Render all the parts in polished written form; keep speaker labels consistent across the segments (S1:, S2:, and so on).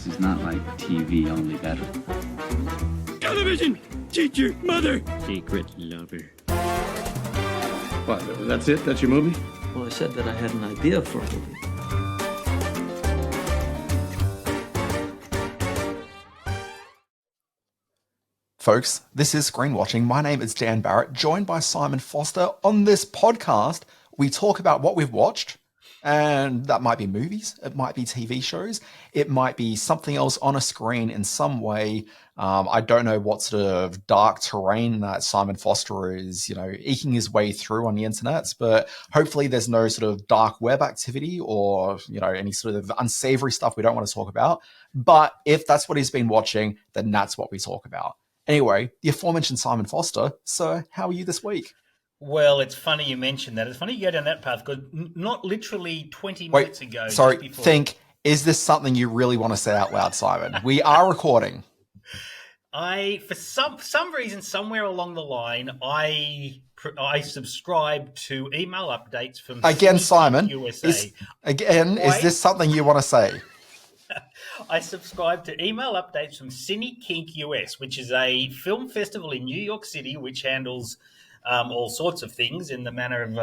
S1: is not like TV, only better.
S2: Television! Teacher! Mother!
S3: Secret lover.
S4: What, that's it? That's your movie?
S3: Well, I said that I had an idea for a movie.
S5: Folks, this is Screen Watching. My name is Dan Barrett, joined by Simon Foster. On this podcast, we talk about what we've watched, and that might be movies, it might be TV shows, it might be something else on a screen in some way. I don't know what sort of dark terrain that Simon Foster is, eking his way through on the internet, but hopefully there's no sort of dark web activity or, any sort of unsavory stuff we don't want to talk about. But if that's what he's been watching, then that's what we talk about. Anyway, the aforementioned Simon Foster. So, how are you this week?
S6: Well, it's funny you mentioned that. It's funny you go down that path because not literally 20 minutes ago.
S5: Sorry, is this something you really want to say out loud, Simon? We are recording.
S6: For some reason, somewhere along the line, I subscribe to email updates from
S5: again, Simon.
S6: USA.
S5: Is this something you want to say?
S6: I subscribe to email updates from Cine Kink US, which is a film festival in New York City, which handles all sorts of things in the manner of,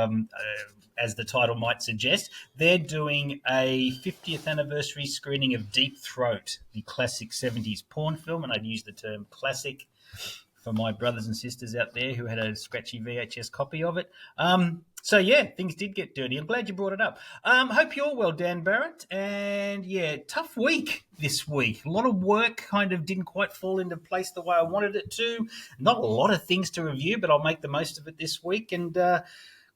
S6: as the title might suggest. They're doing a 50th anniversary screening of Deep Throat, the classic 70s porn film, and I'd use the term classic for my brothers and sisters out there who had a scratchy VHS copy of it. So, yeah, things did get dirty. I'm glad you brought it up. Hope you're well, Dan Barrett. And, yeah, tough week this week. A lot of work kind of didn't quite fall into place the way I wanted it to. Not a lot of things to review, but I'll make the most of it this week. And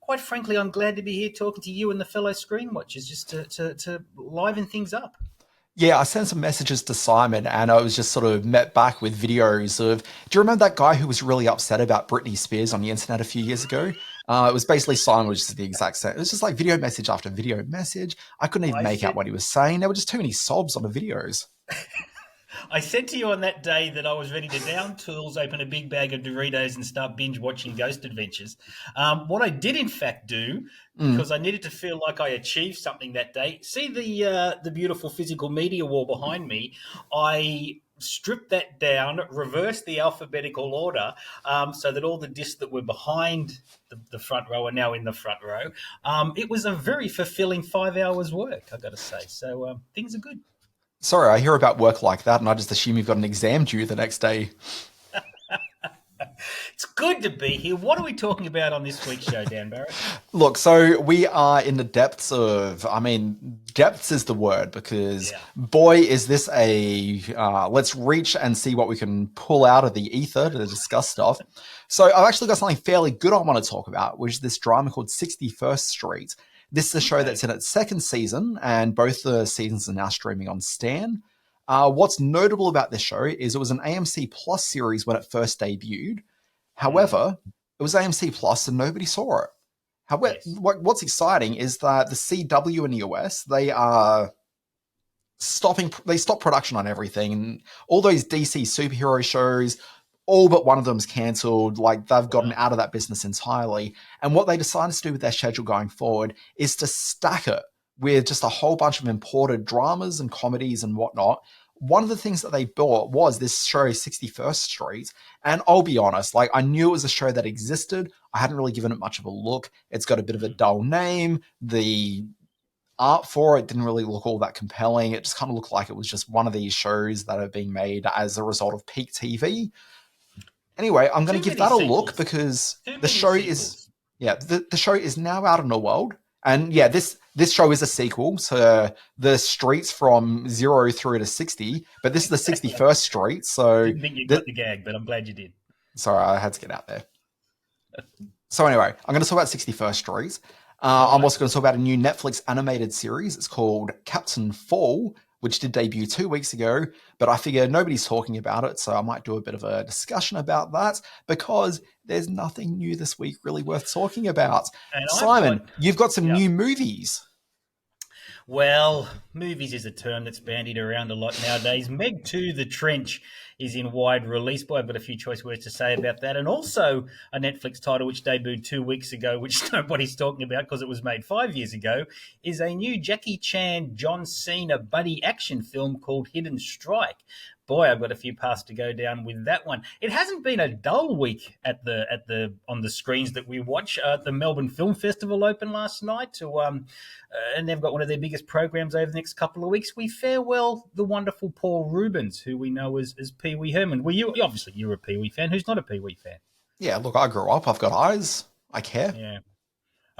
S6: quite frankly, I'm glad to be here talking to you and the fellow Screen Watchers just to liven things up.
S5: Yeah, I sent some messages to Simon and I was just sort of met back with videos of, do you remember that guy who was really upset about Britney Spears on the internet a few years ago? It was basically Simon was just the exact same. It was just like video message after video message. I couldn't even make out what he was saying. There were just too many sobs on the videos.
S6: I said to you on that day that I was ready to down tools, open a big bag of Doritos and start binge watching Ghost Adventures. What I did in fact do, because I needed to feel like I achieved something that day, see the beautiful physical media wall behind me, I stripped that down, reversed the alphabetical order so that all the discs that were behind the front row are now in the front row. It was a very fulfilling 5 hours work, I've got to say. So things are good.
S5: Sorry, I hear about work like that and I just assume you've got an exam due the next day.
S6: It's good to be here. What are we talking about on this week's show, Dan Barrett?
S5: Look, so we are in the depths of, depths is the word because boy, is this a, let's reach and see what we can pull out of the ether to discuss stuff. So I've actually got something fairly good I want to talk about, which is this drama called 61st Street. This is a show that's in its second season, and both the seasons are now streaming on Stan. What's notable about this show is it was an AMC Plus series when it first debuted. However, it was AMC Plus and nobody saw it. However, what's exciting is that the CW in the US, they stopped production on everything. And all those DC superhero shows, all but one of them's cancelled. Like, they've gotten out of that business entirely. And what they decided to do with their schedule going forward is to stack it with just a whole bunch of imported dramas and comedies and whatnot. One of the things that they bought was this show, 61st Street. And I'll be honest, I knew it was a show that existed. I hadn't really given it much of a look. It's got a bit of a dull name. The art for it didn't really look all that compelling. It just kind of looked like it was just one of these shows that are being made as a result of peak TV. Anyway, I'm going to give that a look because the show is, the show is now out in the world. And yeah, this show is a sequel to the streets from 0 through to 60, but this is the 61st Street. So
S6: I didn't think you got the gag, but I'm glad you did.
S5: Sorry, I had to get out there. So anyway, I'm going to talk about 61st Street. I'm also going to talk about a new Netflix animated series. It's called Captain Fall, which did debut 2 weeks ago, but I figure nobody's talking about it, so I might do a bit of a discussion about that because there's nothing new this week really worth talking about. And Simon, you've got some new movies.
S6: Well, movies is a term that's bandied around a lot nowadays. Meg 2, The Trench, is in wide release. Boy, I've got a few choice words to say about that. And also a Netflix title which debuted 2 weeks ago, which nobody's talking about because it was made 5 years ago, is a new Jackie Chan, John Cena buddy action film called Hidden Strike. Boy, I've got a few paths to go down with that one. It hasn't been a dull week on the screens that we watch. The Melbourne Film Festival opened last night, and they've got one of their biggest programs over the next couple of weeks. We farewell the wonderful Paul Rubens, who we know as Pee Wee Herman. Well, obviously you're a Pee Wee fan. Who's not a Pee Wee fan?
S5: Yeah, look, I grew up. I've got eyes. I care.
S6: Yeah.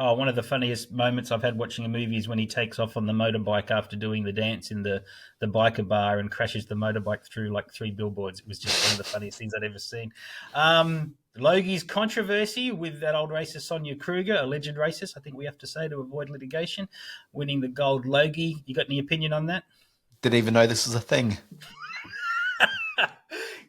S6: Oh, one of the funniest moments I've had watching a movie is when he takes off on the motorbike after doing the dance in the biker bar and crashes the motorbike through like 3 billboards. It was just one of the funniest things I'd ever seen. Logie's controversy with that old racist Sonia Kruger, alleged racist, I think we have to say, to avoid litigation, winning the gold Logie. You got any opinion on that?
S5: Didn't even know this was a thing.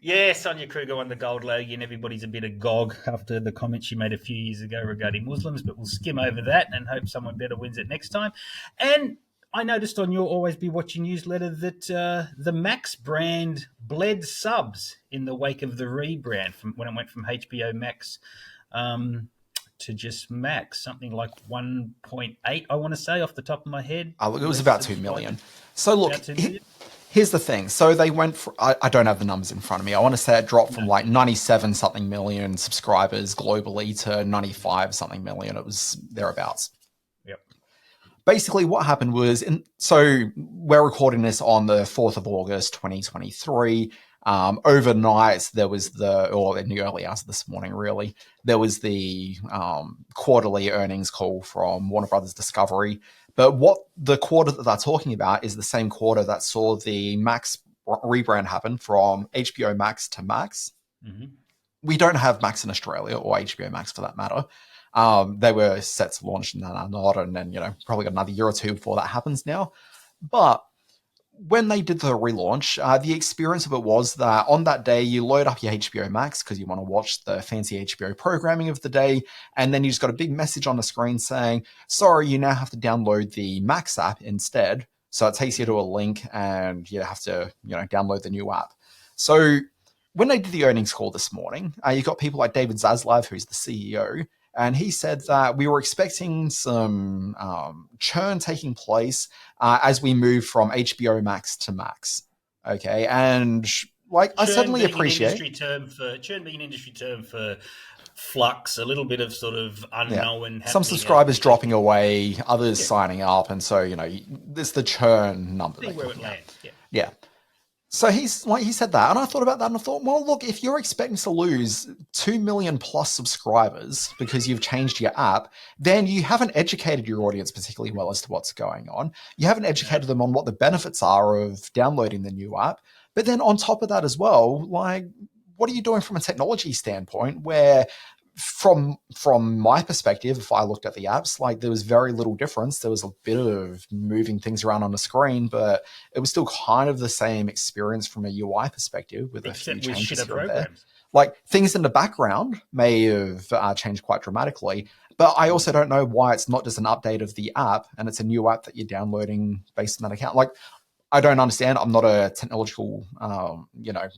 S6: Yeah, Sonia Kruger won the gold Logie, and everybody's a bit agog after the comment she made a few years ago regarding Muslims, but we'll skim over that and hope someone better wins it next time. And I noticed on your Always Be Watching newsletter that the Max brand bled subs in the wake of the rebrand from when it went from HBO Max to just Max, something like 1.8, I want to say, off the top of my head.
S5: It was about 2 million. So look, here's the thing. So they went for, I don't have the numbers in front of me. I want to say it dropped from like 97 something million subscribers globally to 95 something million. It was thereabouts.
S6: Yep.
S5: Basically what happened was, so we're recording this on the 4th of August, 2023. Overnight, there was or in the early hours of this morning, really, there was the quarterly earnings call from Warner Brothers Discovery. But what the quarter that they're talking about is the same quarter that saw the Max rebrand happen from HBO Max to Max. Mm-hmm. We don't have Max in Australia, or HBO Max for that matter. They were set to launch and then are not, and then, probably got another year or two before that happens now. But when they did the relaunch, the experience of it was that on that day, you load up your HBO Max because you want to watch the fancy HBO programming of the day, and then you just got a big message on the screen saying, sorry, you now have to download the Max app instead. So it takes you to a link, and you have to, download the new app. So when they did the earnings call this morning, you got people like David Zaslav, who's the CEO, and he said that we were expecting some churn taking place as we move from HBO Max to Max. Okay, and like I suddenly appreciate
S6: churn being an industry term for flux, a little bit of sort of unknown.
S5: Some subscribers dropping away, others signing up, and so there's the churn number.
S6: See where it lands.
S5: Yeah. So he said that, and I thought about that, and I thought, well, look, if you're expecting to lose 2 million plus subscribers because you've changed your app, then you haven't educated your audience particularly well as to what's going on. You haven't educated them on what the benefits are of downloading the new app. But then on top of that as well, like, what are you doing from a technology standpoint where from my perspective, if I looked at the apps, like there was very little difference. There was a bit of moving things around on the screen, but it was still kind of the same experience from a UI perspective with a few changes here and there. Like things in the background may have changed quite dramatically, but I also don't know why it's not just an update of the app and it's a new app that you're downloading based on that account. Like, I don't understand. I'm not a technological,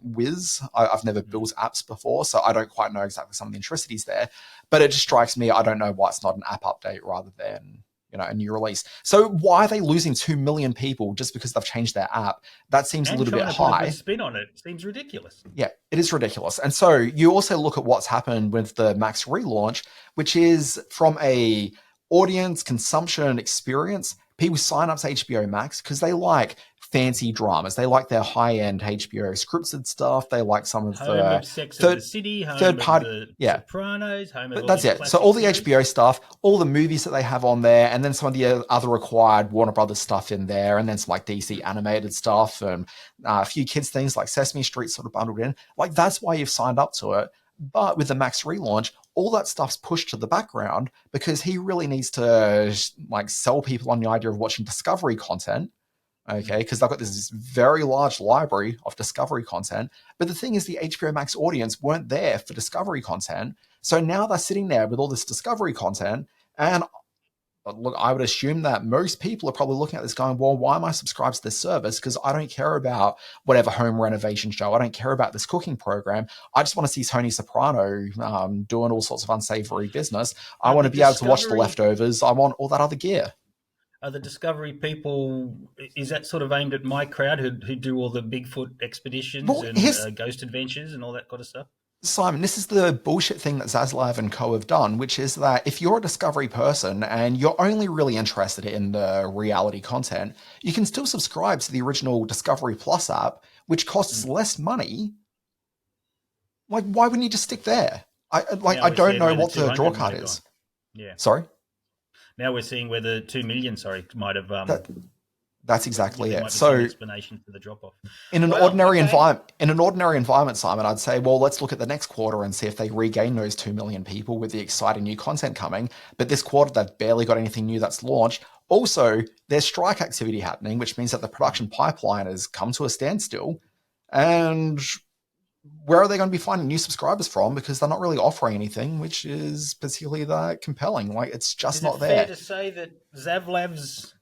S5: whiz. I've never built apps before, so I don't quite know exactly some of the intricacies there. But it just strikes me, I don't know why it's not an app update rather than, a new release. So why are they losing 2 million people just because they've changed their app? That seems a little bit high.
S6: The spin on it seems ridiculous.
S5: Yeah, it is ridiculous. And so you also look at what's happened with the Max relaunch, which is from a audience consumption experience. People sign up to HBO Max because they like fancy dramas. They like their high-end HBO scripted stuff. They like some of the third party,
S6: Sopranos,
S5: that's it. So all the HBO stuff, all the movies that they have on there, and then some of the other required Warner Brothers stuff in there, and then some like DC animated stuff and a few kids things like Sesame Street sort of bundled in. Like that's why you've signed up to it. But with the Max relaunch, all that stuff's pushed to the background because he really needs to like sell people on the idea of watching Discovery content. Okay, because they've got this very large library of Discovery content. But the thing is, the HBO Max audience weren't there for Discovery content. So now they're sitting there with all this Discovery content. And look, I would assume that most people are probably looking at this going, well, why am I subscribed to this service? Because I don't care about whatever home renovation show. I don't care about this cooking program. I just want to see Tony Soprano doing all sorts of unsavory business. I want to be able to watch The Leftovers. I want all that other gear.
S6: Are the Discovery people, is that sort of aimed at my crowd who do all the Bigfoot expeditions and ghost adventures and all that kind of stuff?
S5: Simon, this is the bullshit thing that Zaslav and co have done, which is that if you're a Discovery person and you're only really interested in the reality content, you can still subscribe to the original Discovery Plus app, which costs less money. Like, why wouldn't you just stick there? I don't know what the draw card is.
S6: Yeah.
S5: Sorry?
S6: Now we're seeing where the 2 million, might have...
S5: That's exactly it. So,
S6: explanation for the drop-off.
S5: In an ordinary environment, Simon, I'd say, well, let's look at the next quarter and see if they regain those 2 million people with the exciting new content coming. But this quarter, they've barely got anything new that's launched. Also, there's strike activity happening, which means that the production pipeline has come to a standstill. And where are they going to be finding new subscribers from? Because they're not really offering anything, which is particularly that compelling. Like, it's just not there.
S6: Is it fair to say that Zavlav's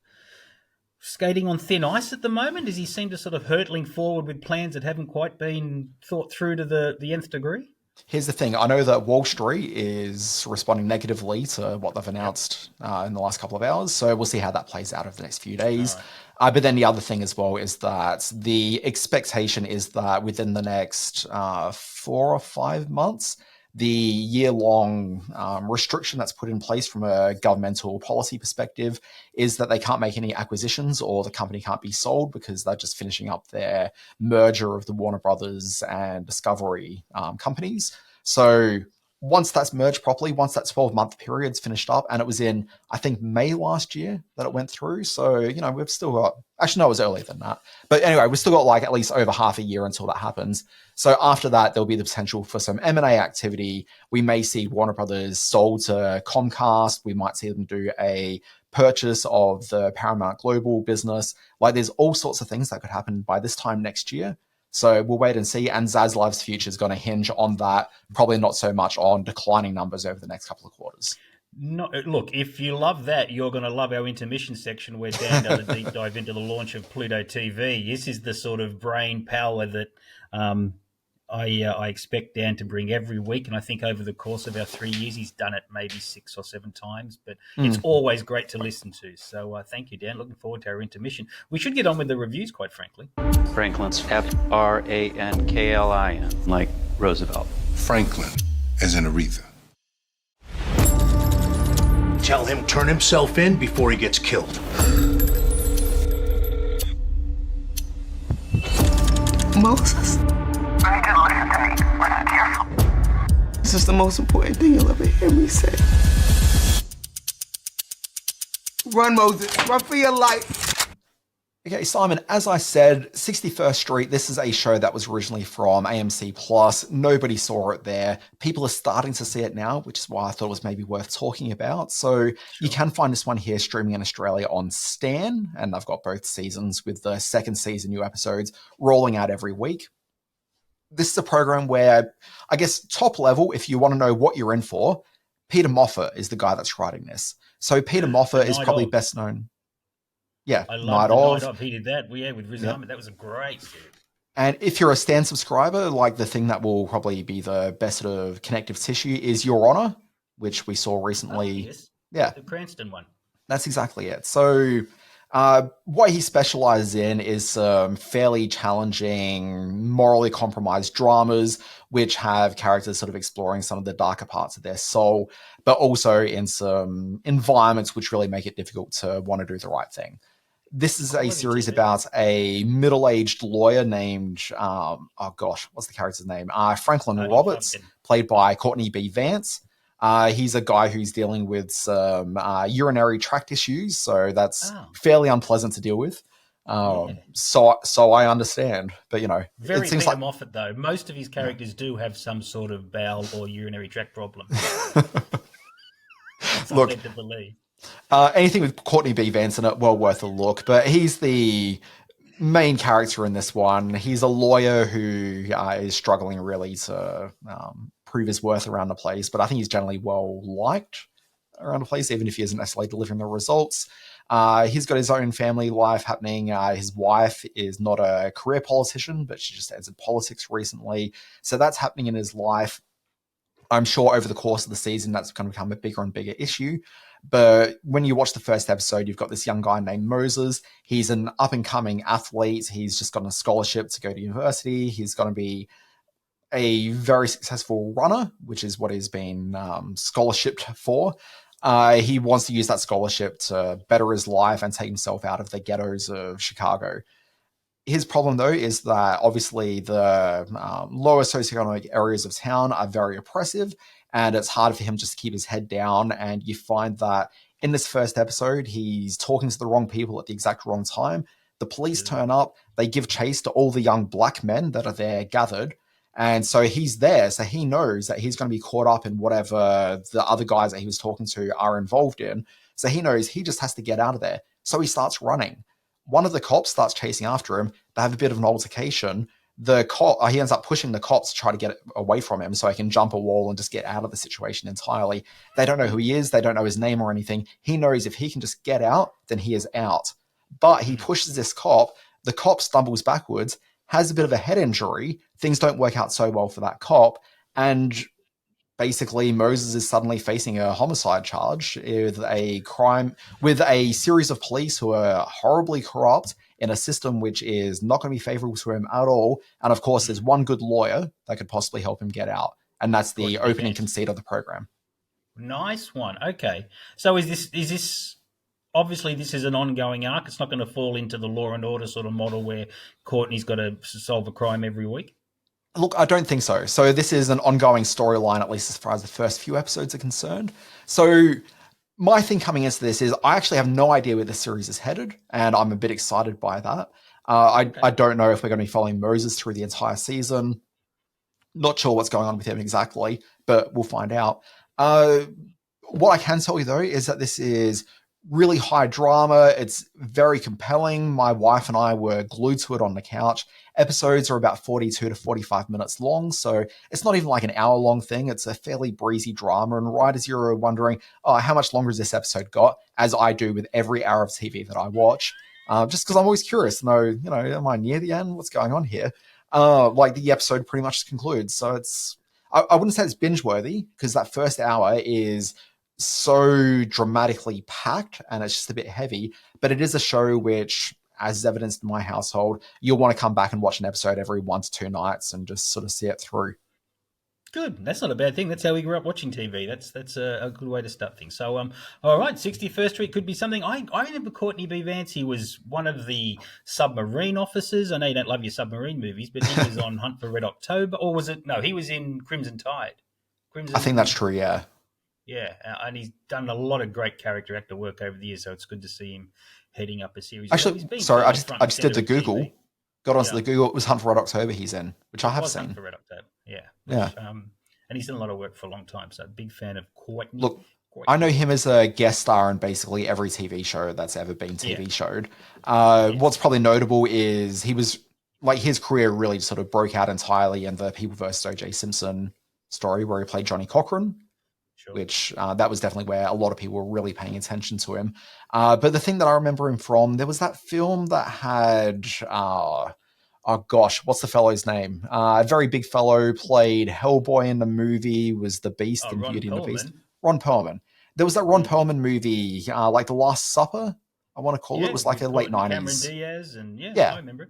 S6: skating on thin ice at the moment? Does he seem to sort of hurtling forward with plans that haven't quite been thought through to the nth degree?
S5: Here's the thing. I know that Wall Street is responding negatively to what they've announced in the last couple of hours. So we'll see how that plays out over the next few days. Right. But then the other thing as well is that the expectation is that within the next 4 or 5 months, the year-long restriction that's put in place from a governmental policy perspective is that they can't make any acquisitions or the company can't be sold because they're just finishing up their merger of the Warner Brothers and Discovery companies. So once that's merged properly, once that 12-month period's finished up, and it was in, I think, May last year that it went through. So, we've still got, actually, no, it was earlier than that. But anyway, we've still got like at least over half a year until that happens. So after that, there'll be the potential for some M&A activity. We may see Warner Brothers sold to Comcast. We might see them do a purchase of the Paramount Global business. Like, there's all sorts of things that could happen by this time next year. So we'll wait and see. And Zaslav's future is going to hinge on that, probably not so much on declining numbers over the next couple of quarters.
S6: No, look, if you love that, you're going to love our intermission section where Dan does a deep dive into the launch of PLUTO TV. This is the sort of brain power that I expect Dan to bring every week. And I think over the course of our 3 years, he's done it maybe 6 or 7 times. But it's always great to listen to. So thank you, Dan. Looking forward to our intermission. We should get on with the reviews, quite frankly.
S1: Franklin's Franklin, like Roosevelt.
S4: Franklin, as in Aretha.
S7: Tell him turn himself in before he gets killed.
S8: Moses? You need to listen to me. Listen careful. This is the most important thing you'll ever hear me say. Run, Moses. Run for your life.
S5: Okay, Simon, as I said, 61st Street, this is a show that was originally from AMC Plus. Nobody saw it there. People are starting to see it now, which is why I thought it was maybe worth talking about. So you can find this one here streaming in Australia on Stan, and I've got both seasons with the second season new episodes rolling out every week. This is a program where, I guess, top level, if you want to know what you're in for, Peter Moffat is the guy that's writing this. So Peter Moffat is probably best known... Yeah,
S6: I love Night Of. He did that. With Riz Ahmed. That was a great series.
S5: And if you're a Stan subscriber, like the thing that will probably be the best sort of connective tissue is Your Honor, which we saw recently.
S6: Yes.
S5: Yeah.
S6: The Cranston one.
S5: That's exactly it. So what he specializes in is fairly challenging, morally compromised dramas, which have characters sort of exploring some of the darker parts of their soul, but also in some environments which really make it difficult to want to do the right thing. This is a series about a middle-aged lawyer named, what's the character's name? Franklin Roberts, played by Courtney B. Vance. He's a guy who's dealing with some urinary tract issues, so that's fairly unpleasant to deal with. So I understand, but
S6: very
S5: it seems
S6: Peter
S5: like
S6: Moffat though. Most of his characters do have some sort of bowel or urinary tract problem.
S5: Look,
S6: to believe.
S5: Anything with Courtney B. Vance in it, well worth a look. But he's the main character in this one. He's a lawyer who is struggling really to prove his worth around the place, but I think he's generally well liked. around a place, even if he isn't necessarily delivering the results. He's got his own family life happening. His wife is not a career politician, but she just entered politics recently. So that's happening in his life. I'm sure over the course of the season, that's going to become a bigger and bigger issue. But when you watch the first episode, you've got this young guy named Moses. He's an up-and-coming athlete. He's just got a scholarship to go to university. He's going to be a very successful runner, which is what he's been scholarshiped for. He wants to use that scholarship to better his life and take himself out of the ghettos of Chicago. His problem, though, is that obviously the lower socioeconomic areas of town are very oppressive, and it's hard for him just to keep his head down. And you find that in this first episode, he's talking to the wrong people at the exact wrong time. The police turn up, they give chase to all the young black men that are there gathered. And so he's there, so he knows that he's going to be caught up in whatever the other guys that he was talking to are involved in. So he knows he just has to get out of there. So he starts running. One of the cops starts chasing after him. They have a bit of an altercation. He ends up pushing the cops to try to get away from him so he can jump a wall and just get out of the situation entirely. They don't know who he is. They don't know his name or anything. He knows if he can just get out, then he is out. But he pushes this cop. The cop stumbles backwards, has a bit of a head injury. Things don't work out so well for that cop. And basically, Moses is suddenly facing a homicide charge with a series of police who are horribly corrupt in a system which is not going to be favorable to him at all. And of course, there's one good lawyer that could possibly help him get out. And that's the opening conceit of the program.
S6: Nice one. Okay. So is this obviously this is an ongoing arc? It's not going to fall into the Law and Order sort of model where Courtney's got to solve a crime every week?
S5: Look, I don't think so. So this is an ongoing storyline, at least as far as the first few episodes are concerned. So my thing coming into this is I actually have no idea where the series is headed, and I'm a bit excited by that. I don't know if we're going to be following Moses through the entire season. Not sure what's going on with him exactly, but we'll find out. What I can tell you, though, is that this is really high drama. It's very compelling. My wife and I were glued to it on the couch. Episodes are about 42 to 45 minutes long, so it's not even like an hour-long thing. It's a fairly breezy drama, and right as you're wondering, how much longer has this episode got, as I do with every hour of TV that I watch, just because I'm always curious to know, am I near the end? What's going on here? The episode pretty much concludes, so I wouldn't say it's binge-worthy, because that first hour is so dramatically packed and it's just a bit heavy, but it is a show which, as is evidenced in my household, you'll want to come back and watch an episode every 1 to 2 nights and just sort of see it through.
S6: Good. That's not a bad thing. That's how we grew up watching TV. That's a good way to start things. So, all right, 61st Street could be something. I remember Courtney B. Vance. He was one of the submarine officers. I know you don't love your submarine movies, but he was on Hunt for Red October. Or was it? No, he was in Crimson Tide.
S5: I think that's true, yeah.
S6: Yeah, and he's done a lot of great character actor work over the years, so it's good to see him heading up a series.
S5: Actually, sorry, I just did the Google. TV. Got onto the Google. It was Hunt for Red October he's in, which I have seen.
S6: Hunt for Red October, yeah.
S5: Yeah.
S6: And he's done a lot of work for a long time, so big fan of Courtney.
S5: Look, I know him as a guest star in basically every TV show that's ever been showed. What's probably notable is he was, his career really sort of broke out entirely in the People vs. O.J. Simpson story where he played Johnny Cochran. Sure. Which that was definitely where a lot of people were really paying attention to him. But the thing that I remember him from, there was that film that had, what's the fellow's name? A very big fellow, played Hellboy in the movie, was the Beast in Beauty and the Beast. Ron Perlman. There was that Ron Perlman movie, like The Last Supper, I want to call it. It was like a late 90s.
S6: Cameron Diaz, and I remember it.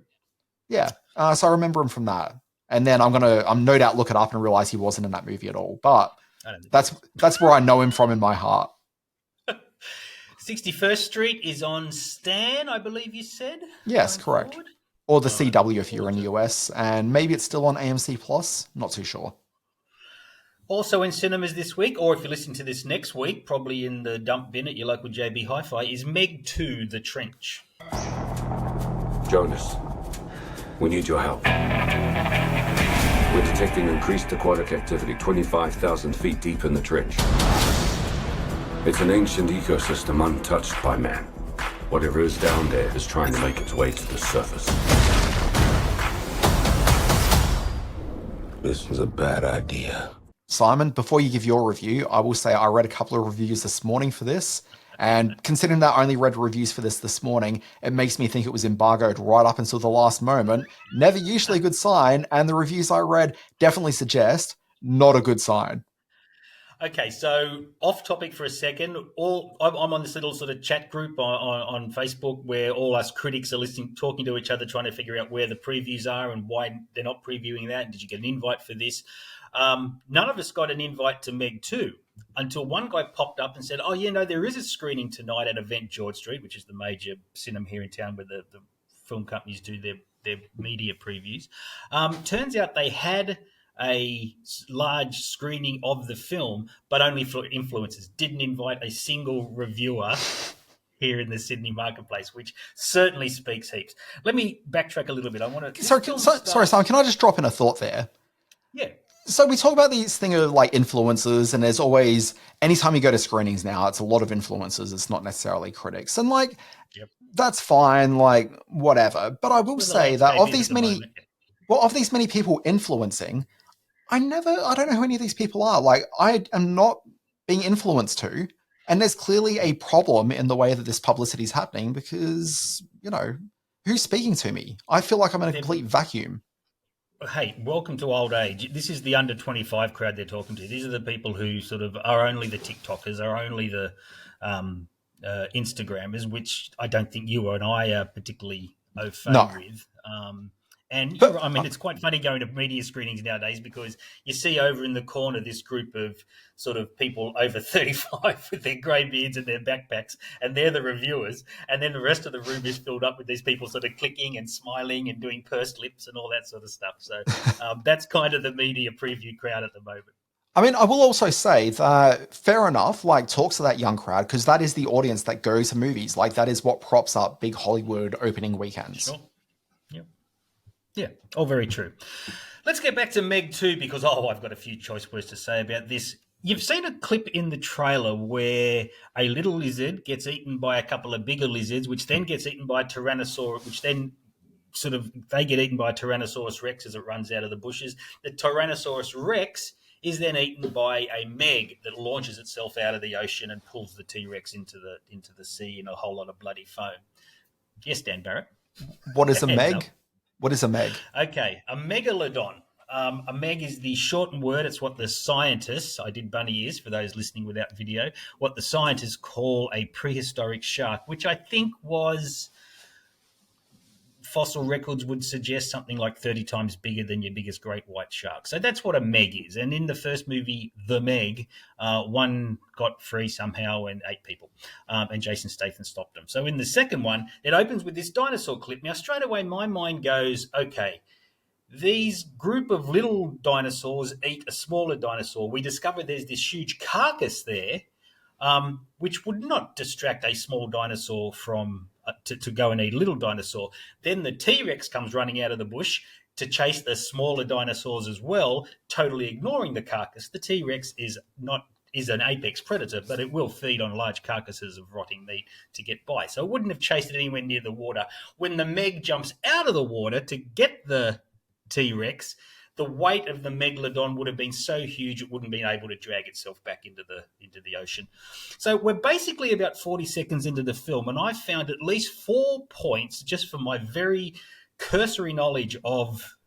S5: Yeah, so I remember him from that. And then I'm no doubt look it up and realize he wasn't in that movie at all. But that's where I know him from in my heart.
S6: 61st Street is on Stan, I believe you said?
S5: Yes, correct. Forward? Or the CW if you're in the US. And maybe it's still on AMC Plus. Not too sure.
S6: Also in cinemas this week, or if you listen to this next week, probably in the dump bin at your local JB Hi-Fi, is Meg 2, The Trench.
S9: Jonas, we need your help. We're detecting increased aquatic activity 25,000 feet deep in the trench. It's an ancient ecosystem untouched by man. Whatever is down there is trying to make its way to the surface.
S4: This was a bad idea.
S5: Simon, before you give your review, I will say I read a couple of reviews this morning for this. And considering that I only read reviews for this morning, it makes me think it was embargoed right up until the last moment. Never usually a good sign. And the reviews I read definitely suggest not a good sign.
S6: Okay, so off topic for a second. I'm on this little sort of chat group on Facebook where all us critics are listening, talking to each other, trying to figure out where the previews are and why they're not previewing that. Did you get an invite for this? None of us got an invite to Meg 2 until one guy popped up and said, oh, yeah, no, there is a screening tonight at Event George Street, which is the major cinema here in town where the film companies do their media previews. Turns out they had a large screening of the film, but only for influencers. Didn't invite a single reviewer here in the Sydney marketplace, which certainly speaks heaps. Let me backtrack a little bit. I want to...
S5: Sorry, Simon, can I just drop in a thought there?
S6: Yeah.
S5: So we talk about these thing of like influencers, and there's always, anytime you go to screenings now, it's a lot of influencers. It's not necessarily critics. And like, that's fine, like whatever. But I will say that of these many people influencing, I don't know who any of these people are. Like, I am not being influenced to. And there's clearly a problem in the way that this publicity is happening because, you know, who's speaking to me? I feel like I'm in a complete vacuum.
S6: Hey, welcome to old age. This is the under 25 crowd they're talking to. These are the people who sort of are only the TikTokers, are only the Instagrammers, which I don't think you and I are particularly au fait with. It's quite funny going to media screenings nowadays because you see over in the corner this group of sort of people over 35 with their grey beards and their backpacks, and they're the reviewers. And then the rest of the room is filled up with these people sort of clicking and smiling and doing pursed lips and all that sort of stuff. So that's kind of the media preview crowd at the moment.
S5: I mean, I will also say that fair enough, like talks to that young crowd, because that is the audience that goes to movies. Like that is what props up big Hollywood opening weekends.
S6: Sure. Yeah, all very true. Let's get back to Meg 2 because, I've got a few choice words to say about this. You've seen a clip in the trailer where a little lizard gets eaten by a couple of bigger lizards, which then gets eaten by a Tyrannosaurus, which then they get eaten by a Tyrannosaurus Rex as it runs out of the bushes. The Tyrannosaurus Rex is then eaten by a Meg that launches itself out of the ocean and pulls the T-Rex into the sea in a whole lot of bloody foam. Yes, Dan Barrett?
S5: What is a Meg? What is a Meg?
S6: Okay, a megalodon. A Meg is the shortened word. It's what the scientists, I did bunny ears for those listening without video, what the scientists call a prehistoric shark, which I think was, fossil records would suggest something like 30 times bigger than your biggest great white shark. So that's what a Meg is. And in the first movie, The Meg, one got free somehow and ate people. And Jason Statham stopped them. So in the second one, it opens with this dinosaur clip. Now, straight away, my mind goes, okay, these group of little dinosaurs eat a smaller dinosaur. We discover there's this huge carcass there, which would not distract a small dinosaur from to go and eat a little dinosaur. Then the T-Rex comes running out of the bush to chase the smaller dinosaurs as well, totally ignoring the carcass. The T-Rex is an apex predator, but it will feed on large carcasses of rotting meat to get by. So it wouldn't have chased it anywhere near the water. When the Meg jumps out of the water to get the T-Rex, the weight of the megalodon would have been so huge it wouldn't have been able to drag itself back into the ocean. So we're basically about 40 seconds into the film, and I found at least 4 points, just from my very cursory knowledge of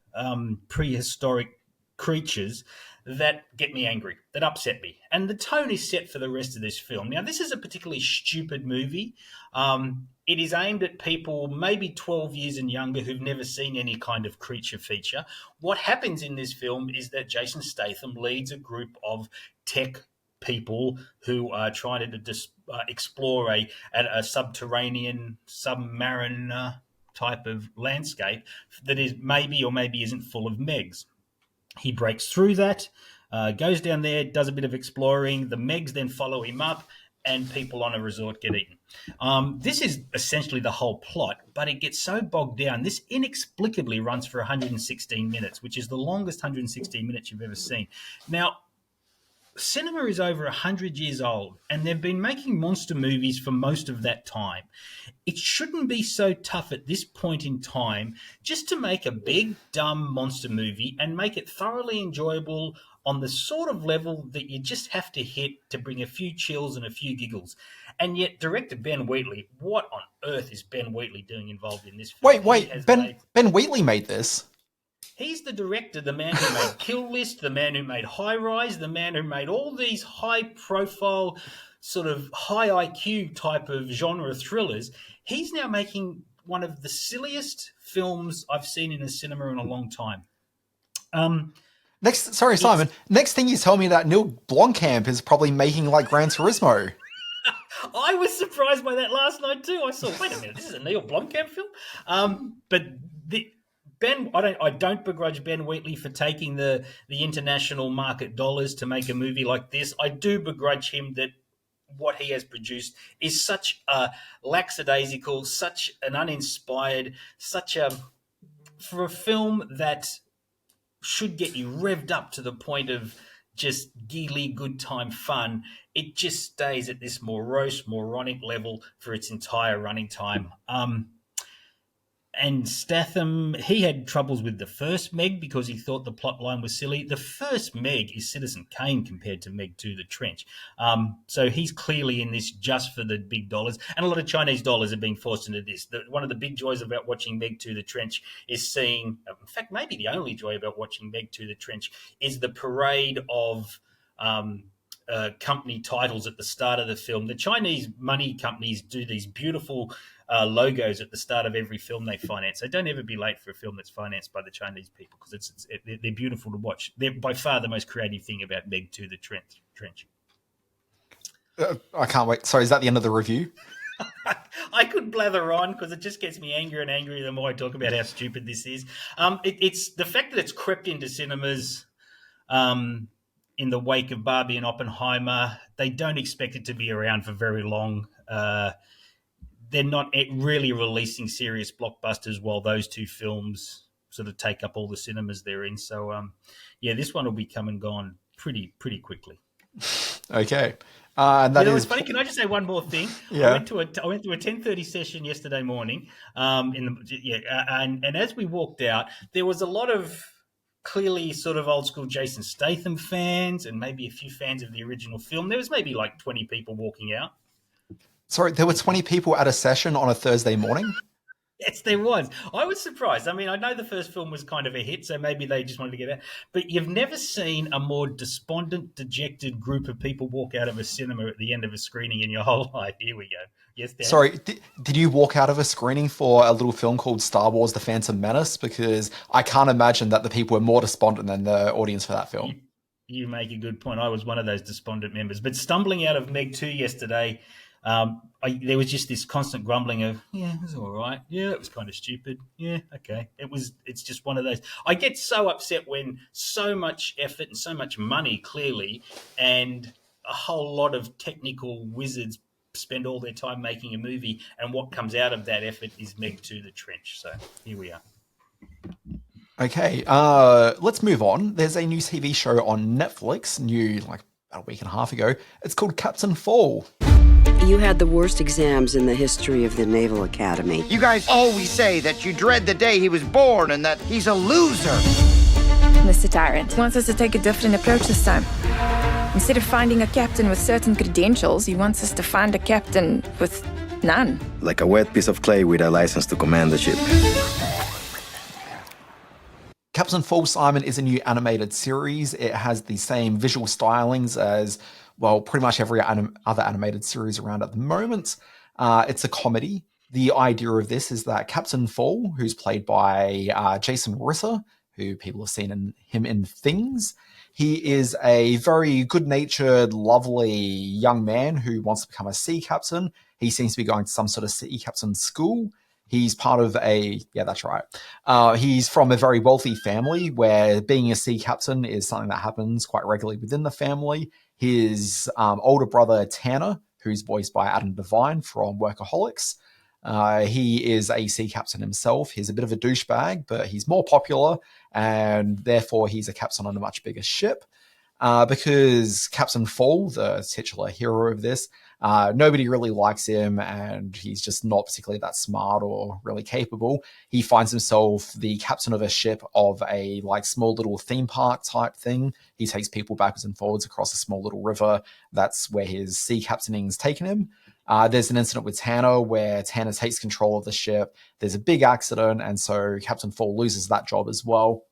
S6: prehistoric creatures, that get me angry, that upset me. And the tone is set for the rest of this film. Now, this is a particularly stupid movie. It is aimed at people maybe 12 years and younger who've never seen any kind of creature feature. What happens in this film is that Jason Statham leads a group of tech people who are trying to explore a subterranean, submarine type of landscape that is maybe or maybe isn't full of Megs. He breaks through that, goes down there, does a bit of exploring. The Megs then follow him up, and people on a resort get eaten. This is essentially the whole plot, but it gets so bogged down. This inexplicably runs for 116 minutes, which is the longest 116 minutes you've ever seen. Now, cinema is over 100 years old, and they've been making monster movies for most of that time. It shouldn't be so tough at this point in time just to make a big, dumb monster movie and make it thoroughly enjoyable on the sort of level that you just have to hit to bring a few chills and a few giggles. And yet, director Ben Wheatley, what on earth is Ben Wheatley doing involved in this film?
S5: Wait, Ben Wheatley made this?
S6: He's the director, the man who made Kill List, the man who made High Rise, the man who made all these high-profile, sort of high IQ type of genre thrillers. He's now making one of the silliest films I've seen in a cinema in a long time.
S5: Simon. Next thing you tell me that Neil Blomkamp is probably making like Gran Turismo.
S6: I was surprised by that last night too. I saw, wait a minute, this is a Neil Blomkamp film. But I don't begrudge Ben Wheatley for taking the international market dollars to make a movie like this. I do begrudge him that what he has produced is such a lackadaisical, such an uninspired, for a film that should get you revved up to the point of just geely good time fun. It just stays at this morose, moronic level for its entire running time. And Statham, he had troubles with the first Meg because he thought the plot line was silly. The first Meg is Citizen Kane compared to Meg 2, The Trench. So he's clearly in this just for the big dollars. And a lot of Chinese dollars are being forced into this. One of the big joys about watching Meg 2, The Trench is seeing, in fact, maybe the only joy about watching Meg 2, The Trench is the parade of company titles at the start of the film. The Chinese money companies do these beautiful logos at the start of every film they finance. So don't ever be late for a film that's financed by the Chinese people because they're beautiful to watch. They're by far the most creative thing about Meg 2, The Trench.
S5: I can't wait. Sorry, is that the end of the review?
S6: I could blather on because it just gets me angrier and angrier the more I talk about how stupid this is. It's the fact that it's crept into cinemas in the wake of Barbie and Oppenheimer. They don't expect it to be around for very long. They're not really releasing serious blockbusters while those two films sort of take up all the cinemas they're in. So, this one will be come and gone pretty quickly.
S5: Okay. And that
S6: it's funny. Can I just say one more thing?
S5: Yeah.
S6: I went to a 10:30 session yesterday morning. And as we walked out, there was a lot of clearly sort of old school Jason Statham fans and maybe a few fans of the original film. There was maybe like 20 people walking out.
S5: Sorry, there were 20 people at a session on a Thursday morning?
S6: Yes, there was. I was surprised. I mean, I know the first film was kind of a hit, so maybe they just wanted to get out. But you've never seen a more despondent, dejected group of people walk out of a cinema at the end of a screening in your whole life. Here we go. Yes, Dan?
S5: Sorry, did you walk out of a screening for a little film called Star Wars: The Phantom Menace? Because I can't imagine that the people were more despondent than the audience for that film.
S6: You make a good point. I was one of those despondent members. But stumbling out of Meg 2 yesterday, there was just this constant grumbling of, yeah, it was all right. Yeah, it was kind of stupid. Yeah, okay. It's just one of those. I get so upset when so much effort and so much money, clearly, and a whole lot of technical wizards spend all their time making a movie, and what comes out of that effort is Meg 2, The Trench. So here we are.
S5: Okay, let's move on. There's a new TV show on Netflix, new like about a week and a half ago. It's called Captain Fall.
S10: You had the worst exams in the history of the Naval Academy.
S11: You guys always say that you dread the day he was born and that he's a loser.
S12: Mr. Tyrant wants us to take a different approach this time. Instead of finding a captain with certain credentials, he wants us to find a captain with none.
S13: Like a wet piece of clay with a license to command the ship.
S5: Captain Fall, Simon, is a new animated series. It has the same visual stylings as, well, pretty much every other animated series around at the moment. It's a comedy. The idea of this is that Captain Fall, who's played by Jason Ritter, who people have seen him in Things, he is a very good-natured, lovely young man who wants to become a sea captain. He seems to be going to some sort of sea captain school. He's part of yeah, that's right. He's from a very wealthy family where being a sea captain is something that happens quite regularly within the family. His older brother, Tanner, who's voiced by Adam Devine from Workaholics, he is a sea captain himself. He's a bit of a douchebag, but he's more popular, and therefore he's a captain on a much bigger ship. Because Captain Fall, the titular hero of this, Nobody really likes him, and he's just not particularly that smart or really capable. He finds himself the captain of a ship of a like small little theme park type thing. He takes people backwards and forwards across a small little river. That's where his sea captaining's taken him. There's an incident with Tanner where Tanner takes control of the ship. There's a big accident, and so Captain Fall loses that job as well.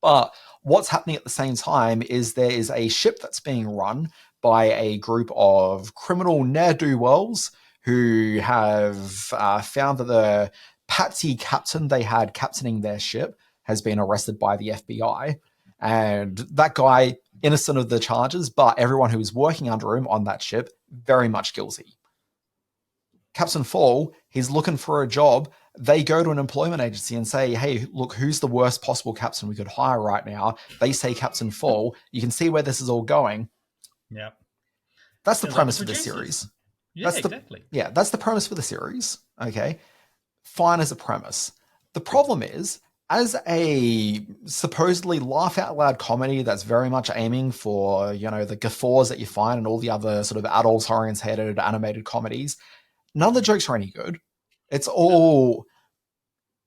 S5: But what's happening at the same time is there is a ship that's being run by a group of criminal ne'er-do-wells who have found that the patsy captain they had captaining their ship has been arrested by the FBI. And that guy, innocent of the charges, but everyone who was working under him on that ship, very much guilty. Captain Fall, he's looking for a job. They go to an employment agency and say, hey, look, who's the worst possible captain we could hire right now? They say Captain Fall. You can see where this is all going.
S6: Yeah.
S5: That's the premise for this series.
S6: Yeah, exactly.
S5: Yeah, that's the premise for the series. Okay. Fine as a premise. The problem is, as a supposedly laugh out loud comedy that's very much aiming for, you know, the guffaws that you find in all the other sort of adult oriented animated comedies, none of the jokes are any good. It's all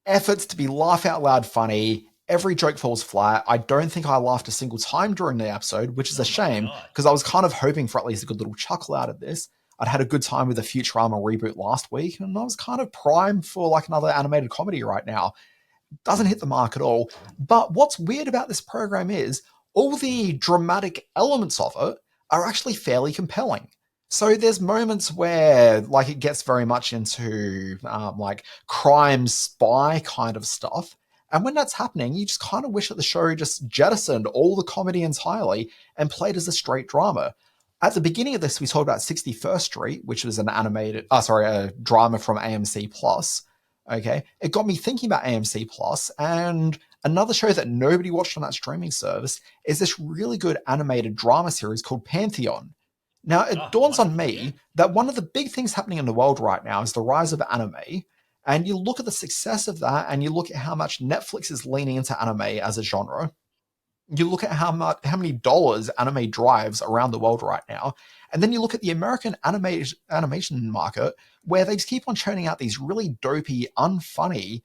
S5: efforts to be laugh out loud funny. Every joke falls flat. I don't think I laughed a single time during the episode, which is a shame because I was kind of hoping for at least a good little chuckle out of this. I'd had a good time with the Futurama reboot last week, and I was kind of primed for like another animated comedy right now. Doesn't hit the mark at all. But what's weird about this program is all the dramatic elements of it are actually fairly compelling. So there's moments where like it gets very much into like crime spy kind of stuff. And when that's happening, you just kind of wish that the show just jettisoned all the comedy entirely and played as a straight drama. At the beginning of this, we talked about 61st Street, which was a drama from AMC Plus. Okay. It got me thinking about AMC Plus, and another show that nobody watched on that streaming service is this really good animated drama series called Pantheon. Now, it dawns on me that one of the big things happening in the world right now is the rise of anime. And you look at the success of that, and you look at how much Netflix is leaning into anime as a genre. You look at how many dollars anime drives around the world right now. And then you look at the American animation market, where they just keep on churning out these really dopey, unfunny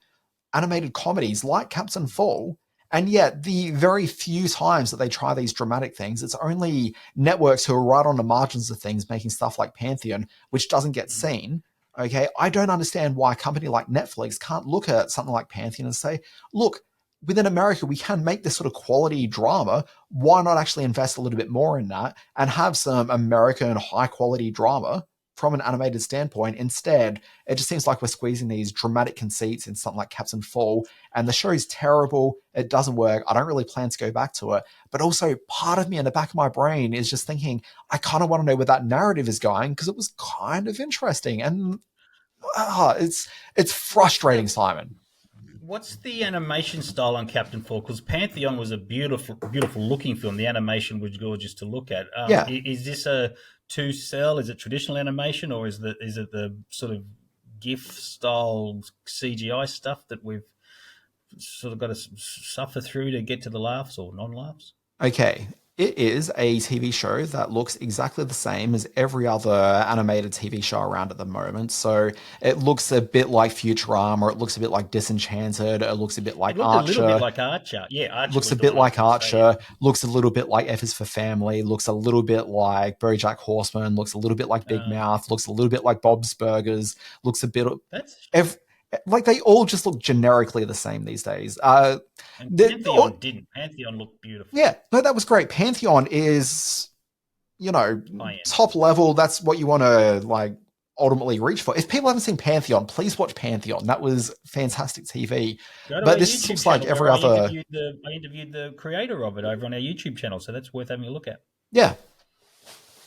S5: animated comedies like Captain Fall. And yet, the very few times that they try these dramatic things, it's only networks who are right on the margins of things making stuff like Pantheon, which doesn't get seen. Okay, I don't understand why a company like Netflix can't look at something like Pantheon and say, look, within America, we can make this sort of quality drama. Why not actually invest a little bit more in that and have some American high quality drama from an animated standpoint? Instead, it just seems like we're squeezing these dramatic conceits in something like Captain Fall, and the show is terrible. It doesn't work. I don't really plan to go back to it. But also, part of me in the back of my brain is just thinking, I kind of want to know where that narrative is going because it was kind of interesting. And it's frustrating, Simon.
S6: What's the animation style on Captain Fall? Because Pantheon was a beautiful, beautiful looking film. The animation was gorgeous to look at. Is this a 2-cell? Is it traditional animation, or is it the sort of GIF style CGI stuff that we've sort of got to suffer through to get to the laughs or non-laughs?
S5: Okay. It is a TV show that looks exactly the same as every other animated TV show around at the moment. So it looks a bit like Futurama, or it looks a bit like Disenchanted, it looks a bit like Archer.
S6: A little bit like Archer. Yeah, Archer
S5: looks a bit like Archer, looks a little bit like F is for Family, looks a little bit like BoJack Horseman, looks a little bit like Big Mouth, looks a little bit like Bob's Burgers, looks a bit... Like they all just look generically the same these days.
S6: And Pantheon didn't. Pantheon looked beautiful.
S5: Yeah, no, that was great. Pantheon is, top level. That's what you want to like ultimately reach for. If people haven't seen Pantheon, please watch Pantheon. That was fantastic TV. But this looks like every other.
S6: I interviewed the creator of it over on our YouTube channel, so that's worth having a look at.
S5: Yeah.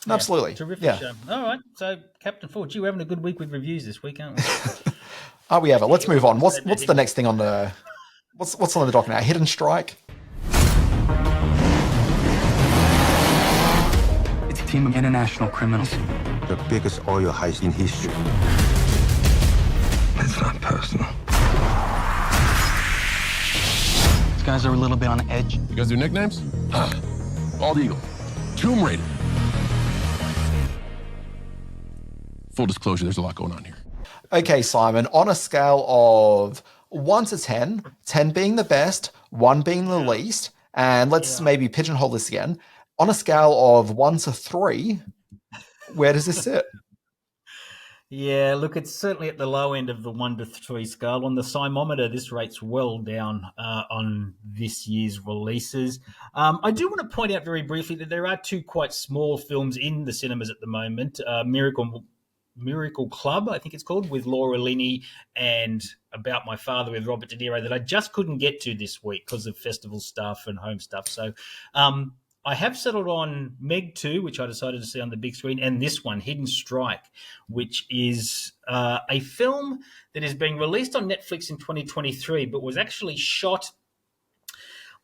S5: Absolutely.
S6: Terrific show. All right. So Captain Fall, we're having a good week with reviews this week, aren't we?
S5: Are we ever? Let's move on. What's the next thing on the what's on the dock now? Hidden Strike?
S14: It's a team of international criminals.
S15: The biggest oil heist in history.
S14: It's not personal. These guys are a little bit on edge.
S16: You guys do nicknames? Bald Eagle. Tomb Raider. full disclosure, there's a lot going on here.
S5: Okay, Simon, on a scale of 1 to 10, 10 being the best, 1 being the least, and let's maybe pigeonhole this again. On a scale of 1 to 3, where does this sit?
S6: Yeah, look, it's certainly at the low end of the 1 to 3 scale. On the Simometer, this rate's well down on this year's releases. I do want to point out very briefly that there are 2 quite small films in the cinemas at the moment. Miracle Club, I think it's called, with Laura Linney, and About My Father with Robert De Niro, that I just couldn't get to this week because of festival stuff and home stuff. So I have settled on Meg 2, which I decided to see on the big screen, and this one, Hidden Strike, which is a film that is being released on Netflix in 2023, but was actually shot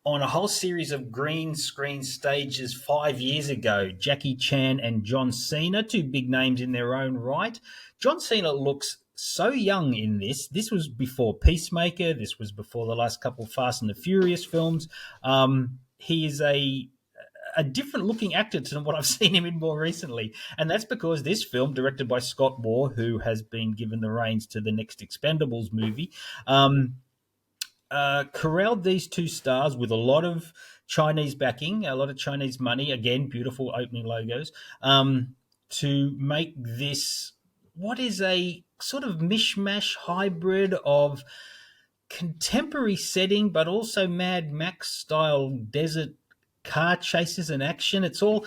S6: on a whole series of green screen stages 5 years ago. Jackie Chan and John Cena, 2 big names in their own right. John Cena looks so young in this. This was before Peacemaker. This was before the last couple of Fast and the Furious films. He is a different looking actor to what I've seen him in more recently. And that's because this film, directed by Scott Moore, who has been given the reins to the next Expendables movie, corralled these 2 stars with a lot of Chinese backing, a lot of Chinese money, again, beautiful opening logos, to make this what is a sort of mishmash hybrid of contemporary setting, but also Mad Max style desert car chases and action. It's all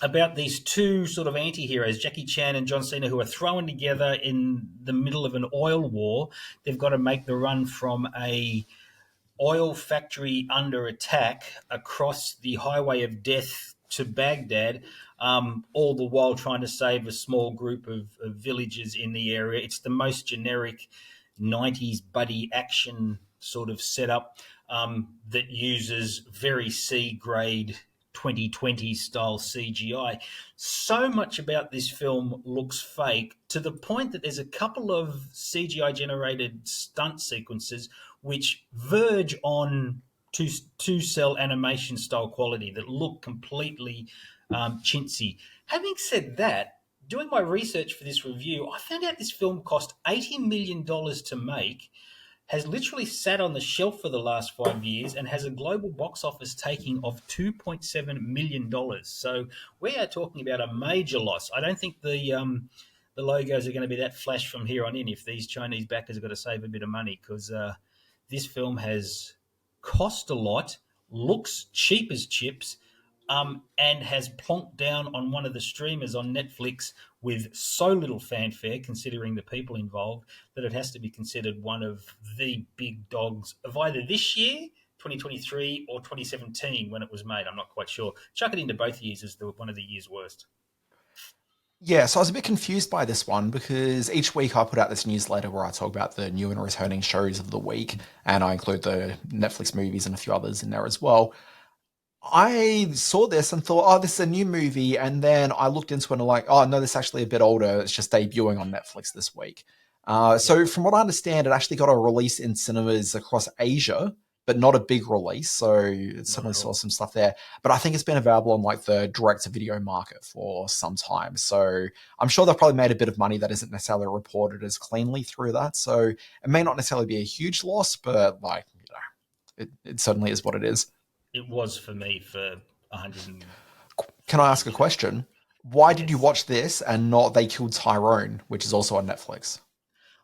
S6: about these 2 sort of anti-heroes, Jackie Chan and John Cena, who are thrown together in the middle of an oil war. They've got to make the run from a oil factory under attack across the highway of death to Baghdad, all the while trying to save a small group of villagers in the area. It's the most generic 90s buddy action sort of setup that uses very C-grade 2020 style CGI. So much about this film looks fake, to the point that there's a couple of CGI generated stunt sequences which verge on two-cell animation style quality that look completely chintzy. Having said that, doing my research for this review, I found out this film cost $80 million to make, has literally sat on the shelf for the last 5 years, and has a global box office taking of $2.7 million. So we are talking about a major loss. I don't think the logos are going to be that flash from here on in if these Chinese backers have got to save a bit of money, because this film has cost a lot, looks cheap as chips, and has plonked down on one of the streamers on Netflix with so little fanfare, considering the people involved, that it has to be considered one of the big dogs of either this year, 2023, or 2017 when it was made. I'm not quite sure. Chuck it into both years as one of the year's worst.
S5: Yeah, so I was a bit confused by this one, because each week I put out this newsletter where I talk about the new and returning shows of the week, and I include the Netflix movies and a few others in there as well. I saw this and thought, oh, this is a new movie, and then I looked into it and like, oh, no, this is actually a bit older. It's just debuting on Netflix this week. So from what I understand, it actually got a release in cinemas across Asia, but not a big release. So it certainly saw some stuff there. But I think it's been available on like the direct-to-video market for some time. So I'm sure they've probably made a bit of money that isn't necessarily reported as cleanly through that. So it may not necessarily be a huge loss, but like, you know, it certainly is what it is.
S6: It was for me for 100.
S5: Can I ask a question? Why did you watch this and not They Killed Tyrone, which is also on Netflix?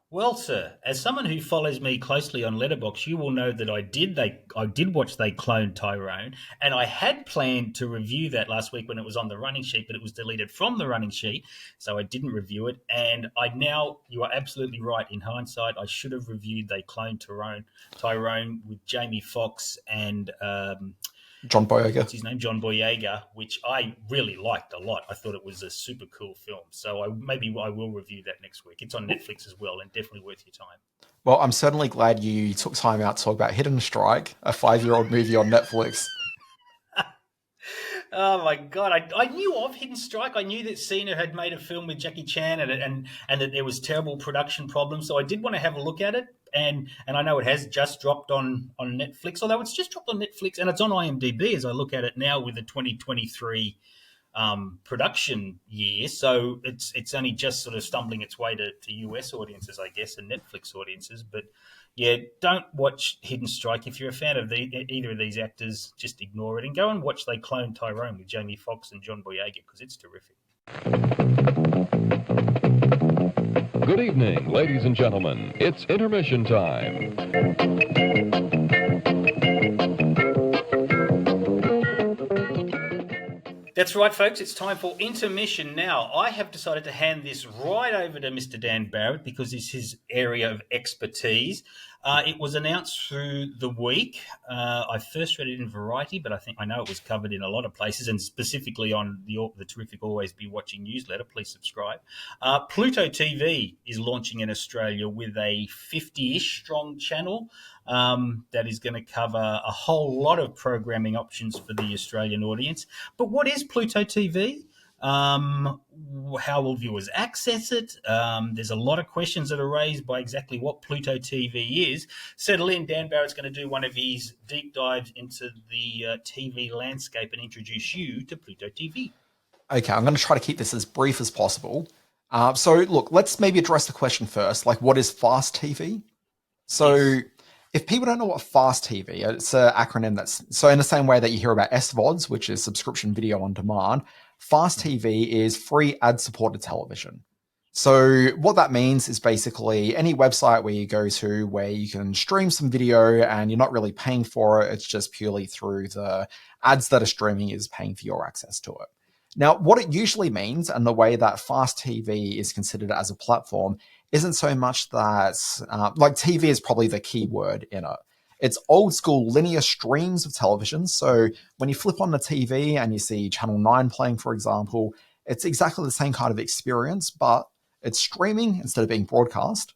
S6: Well, sir, as someone who follows me closely on Letterboxd, you will know that I did watch They Cloned Tyrone, and I had planned to review that last week when it was on the running sheet, but it was deleted from the running sheet, so I didn't review it. And you are absolutely right. In hindsight, I should have reviewed They Cloned Tyrone with Jamie Foxx and
S5: John Boyega.
S6: What's his name? John Boyega, which I really liked a lot. I thought it was a super cool film. So maybe I will review that next week. It's on Netflix as well, and definitely worth your time.
S5: Well, I'm certainly glad you took time out to talk about Hidden Strike, a 5-year-old movie on Netflix.
S6: Oh my God. I knew of Hidden Strike. I knew that Cena had made a film with Jackie Chan and that there was terrible production problems. So I did want to have a look at it. And I know it has just dropped on Netflix, although it's just dropped on Netflix and it's on IMDb as I look at it now with the 2023 production year, so it's only just sort of stumbling its way to US audiences, I guess, and Netflix audiences. But yeah, don't watch Hidden Strike. If you're a fan of either of these actors, just ignore it and go and watch They Clone Tyrone with Jamie Foxx and John Boyega, because it's terrific.
S16: Good evening, ladies and gentlemen. It's intermission time.
S6: That's right, folks. It's time for intermission now. I have decided to hand this right over to Mr. Dan Barrett because it's his area of expertise. It was announced through the week. I first read it in Variety, but I know it was covered in a lot of places, and specifically on the terrific Always Be Watching newsletter. Please subscribe. PLUTO TV is launching in Australia with a 50-ish strong channel that is going to cover a whole lot of programming options for the Australian audience. But what is PLUTO TV? How will viewers access it? There's a lot of questions that are raised by exactly what PLUTO TV is. Settle in, Dan Barrett's going to do one of his deep dives into the TV landscape and introduce you to PLUTO TV.
S5: Okay, I'm going to try to keep this as brief as possible. So look, let's maybe address the question first, like what is FAST TV? So yes. If people don't know what FAST TV, it's an acronym so in the same way that you hear about SVODs, which is subscription video on demand, FAST TV is free ad-supported television. So what that means is basically any website where you go to where you can stream some video and you're not really paying for it. It's just purely through the ads that are streaming is paying for your access to it. Now, what it usually means and the way that FAST TV is considered as a platform isn't so much that, like TV is probably the key word in it. It's old school linear streams of television. So when you flip on the TV and you see Channel 9 playing, for example, it's exactly the same kind of experience, but it's streaming instead of being broadcast.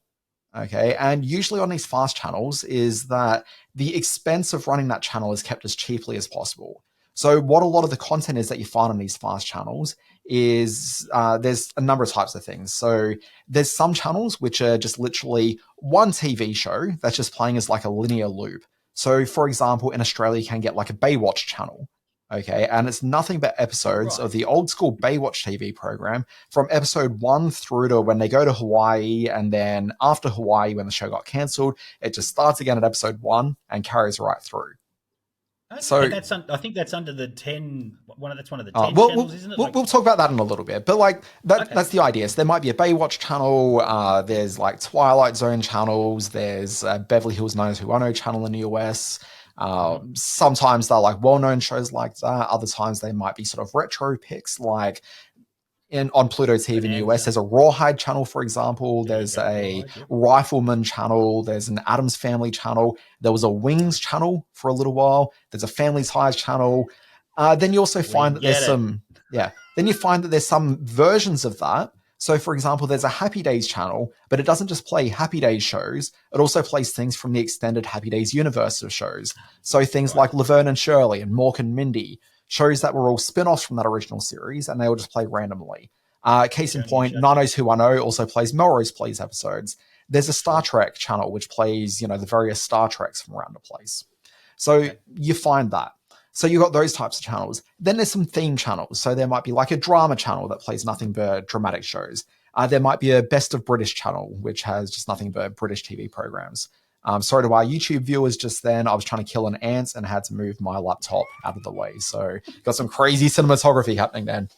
S5: Okay. And usually on these fast channels is that the expense of running that channel is kept as cheaply as possible. So what a lot of the content is that you find on these fast channels is there's a number of types of things. So there's some channels which are just literally one TV show that's just playing as like a linear loop. So for example, in Australia, you can get like a Baywatch channel. Okay. And it's nothing but episodes of the old school Baywatch TV program from episode 1 through to when they go to Hawaii. And then after Hawaii, when the show got cancelled, it just starts again at episode 1 and carries right through.
S6: So I think that's under the 10. That's one of the 10 channels, isn't it?
S5: We'll talk about that in a little bit, but like that's the idea. So there might be a Baywatch channel. There's like Twilight Zone channels. There's Beverly Hills 90210 channel in the US. Sometimes they're like well-known shows like that. Other times they might be sort of retro picks, like on PLUTO TV in the US, there's a Rawhide channel, for example. There's a Rifleman channel. There's an Addams Family channel. There was a Wings channel for a little while. There's a Family Ties channel. Then you also find that there's then you find that there's some versions of that. So, for example, there's a Happy Days channel, but it doesn't just play Happy Days shows. It also plays things from the extended Happy Days universe of shows. So things like Laverne and Shirley and Mork and Mindy, shows that were all spin-offs from that original series, and they were just played randomly. Case in point, 90210 also plays Melrose Place episodes. There's a Star Trek channel which plays, the various Star Treks from around the place. So you find that. So you've got those types of channels. Then there's some theme channels. So there might be like a drama channel that plays nothing but dramatic shows. There might be a Best of British channel, which has just nothing but British TV programs. Sorry to our YouTube viewers just then. I was trying to kill an ant and had to move my laptop out of the way. So got some crazy cinematography happening then.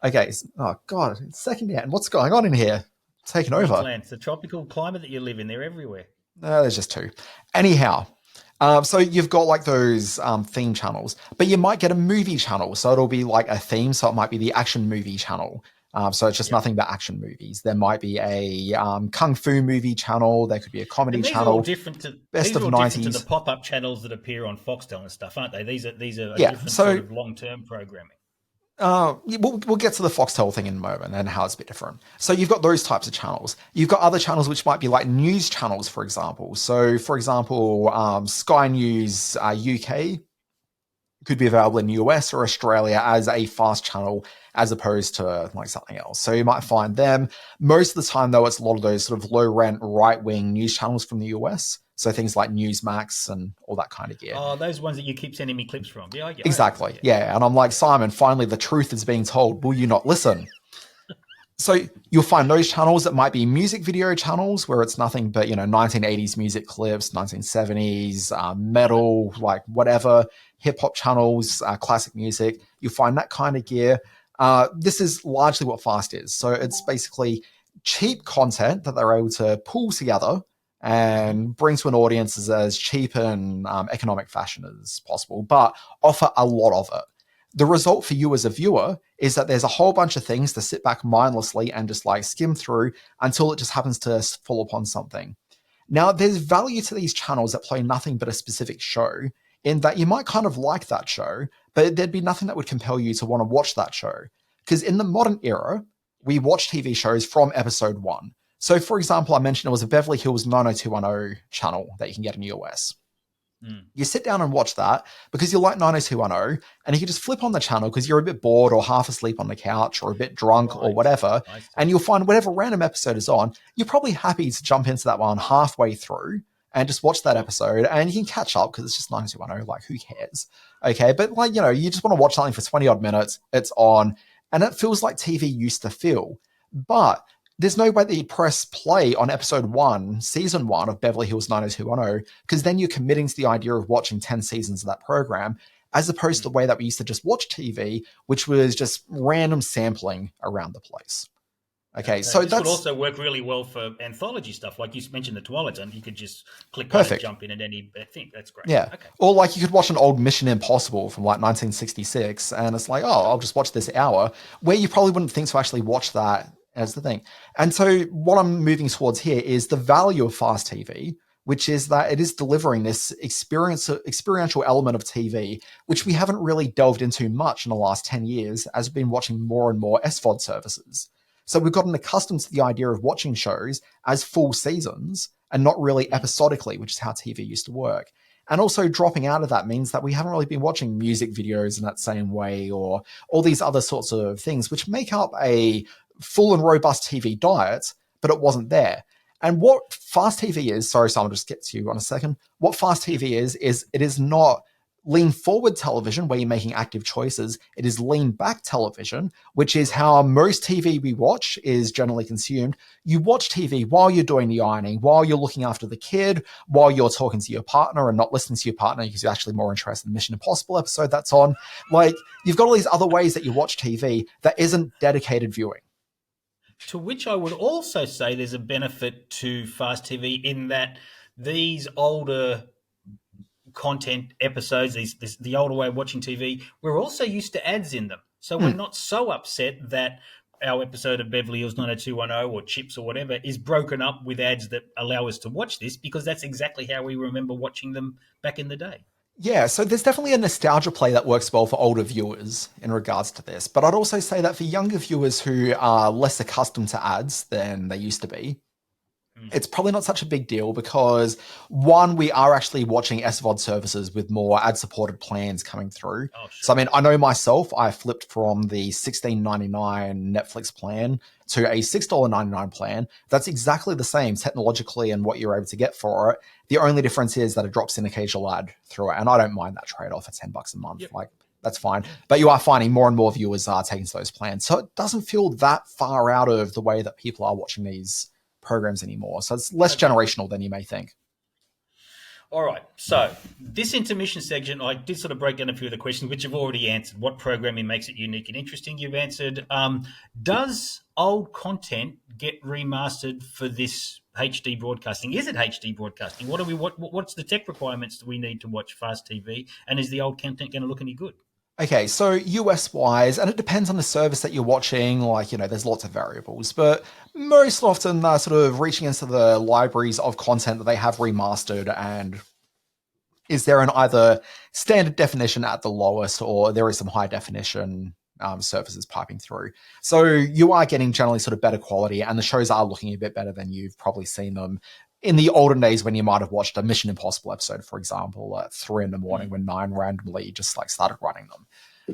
S5: Okay. Oh, God. It's second ant. What's going on in here? It's taking over.
S6: It's the tropical climate that you live in. They're everywhere.
S5: No, there's just 2. Anyhow. So you've got like those theme channels, but you might get a movie channel. So it'll be like a theme. So it might be the action movie channel. So it's just nothing but action movies. There might be a kung fu movie channel. There could be a comedy channel.
S6: Are all different to the pop-up channels that appear on Foxtel and stuff, aren't they? These are different sort of long-term programming.
S5: We'll get to the Foxtel thing in a moment and how it's a bit different. So you've got those types of channels. You've got other channels which might be like news channels, for example. So, for example, Sky News UK. could be available in the US or Australia as a fast channel as opposed to like something else. So you might find them. Most of the time, though, it's a lot of those sort of low-rent, right-wing news channels from the US. So things like Newsmax and all that kind of gear.
S6: Oh, those ones that you keep sending me clips from. Yeah, I get it.
S5: Exactly. Yeah. And I'm like, Simon, finally the truth is being told. Will you not listen? So you'll find those channels that might be music video channels where it's nothing but, 1980s music clips, 1970s, metal, like whatever, hip hop channels, classic music. You'll find that kind of gear. This is largely what Fast is. So it's basically cheap content that they're able to pull together and bring to an audience as cheap and economic fashion as possible, but offer a lot of it. The result for you as a viewer is that there's a whole bunch of things to sit back mindlessly and just like skim through until it just happens to fall upon something. Now, there's value to these channels that play nothing but a specific show, in that you might kind of like that show, but there'd be nothing that would compel you to want to watch that show. Because in the modern era, we watch TV shows from episode 1. So, for example, I mentioned there was a Beverly Hills 90210 channel that you can get in the US. You sit down and watch that because you like 90210, and you can just flip on the channel because you're a bit bored or half asleep on the couch or a bit drunk or whatever, and you'll find whatever random episode is on, you're probably happy to jump into that one halfway through and just watch that episode, and you can catch up because it's just 90210, like who cares? Okay, but like, you just want to watch something for 20 odd minutes, it's on, and it feels like TV used to feel. But there's no way that you press play on episode 1, season 1 of Beverly Hills 90210, because then you're committing to the idea of watching 10 seasons of that program, as opposed to the way that we used to just watch TV, which was just random sampling around the place. Okay, so
S6: this
S5: that's
S6: would also work really well for anthology stuff. Like you mentioned the Twilight Zone, you could just click on
S5: perfect.
S6: and jump in at any thing. That's great.
S5: Yeah.
S6: Okay.
S5: Or like you could watch an old Mission Impossible from like 1966, and it's like, oh, I'll just watch this hour, where you probably wouldn't think to actually watch that as the thing. And so what I'm moving towards here is the value of fast TV, which is that it is delivering this experiential element of TV, which we haven't really delved into much in the last 10 years as we've been watching more and more SVOD services. So we've gotten accustomed to the idea of watching shows as full seasons and not really episodically, which is how TV used to work. And also dropping out of that means that we haven't really been watching music videos in that same way, or all these other sorts of things, which make up a full and robust TV diet, but it wasn't there. And what fast TV is, sorry, Simon, just get to you on a second. What fast TV is it is not lean forward television where you're making active choices. It is lean back television, which is how most TV we watch is generally consumed. You watch TV while you're doing the ironing, while you're looking after the kid, while you're talking to your partner and not listening to your partner because you're actually more interested in the Mission Impossible episode that's on. Like, you've got all these other ways that you watch TV that isn't dedicated viewing.
S6: To which I would also say there's a benefit to fast TV in that these older content episodes, the older way of watching TV, we're also used to ads in them. So we're not so upset that our episode of Beverly Hills 90210 or Chips or whatever is broken up with ads that allow us to watch this, because that's exactly how we remember watching them back in the day.
S5: Yeah, so there's definitely a nostalgia play that works well for older viewers in regards to this. But I'd also say that for younger viewers who are less accustomed to ads than they used to be, it's probably not such a big deal because, one, we are actually watching SVOD services with more ad-supported plans coming through. Oh, sure. So, I mean, I know myself, I flipped from the $16.99 Netflix plan to a $6.99 plan. That's exactly the same technologically and what you're able to get for it. The only difference is that it drops in occasional ad through it, and I don't mind that trade-off at $10 a month. Yep. Like, that's fine. But you are finding more and more viewers are taking to those plans. So it doesn't feel that far out of the way that people are watching these programs anymore. So it's less generational than you may think.
S6: All right. So this intermission section, I did sort of break down a few of the questions, which you've already answered. What programming makes it unique and interesting? You've answered. Does old content get remastered for this HD broadcasting? Is it HD broadcasting? What's the tech requirements that we need to watch fast TV? And is the old content going to look any good?
S5: Okay, so US-wise, and it depends on the service that you're watching, like, there's lots of variables, but most often they're sort of reaching into the libraries of content that they have remastered, and is there an either standard definition at the lowest, or there is some high definition services piping through. So you are getting generally sort of better quality, and the shows are looking a bit better than you've probably seen them in the olden days when you might have watched a Mission Impossible episode, for example, at 3 a.m. when 9 randomly just like started running them.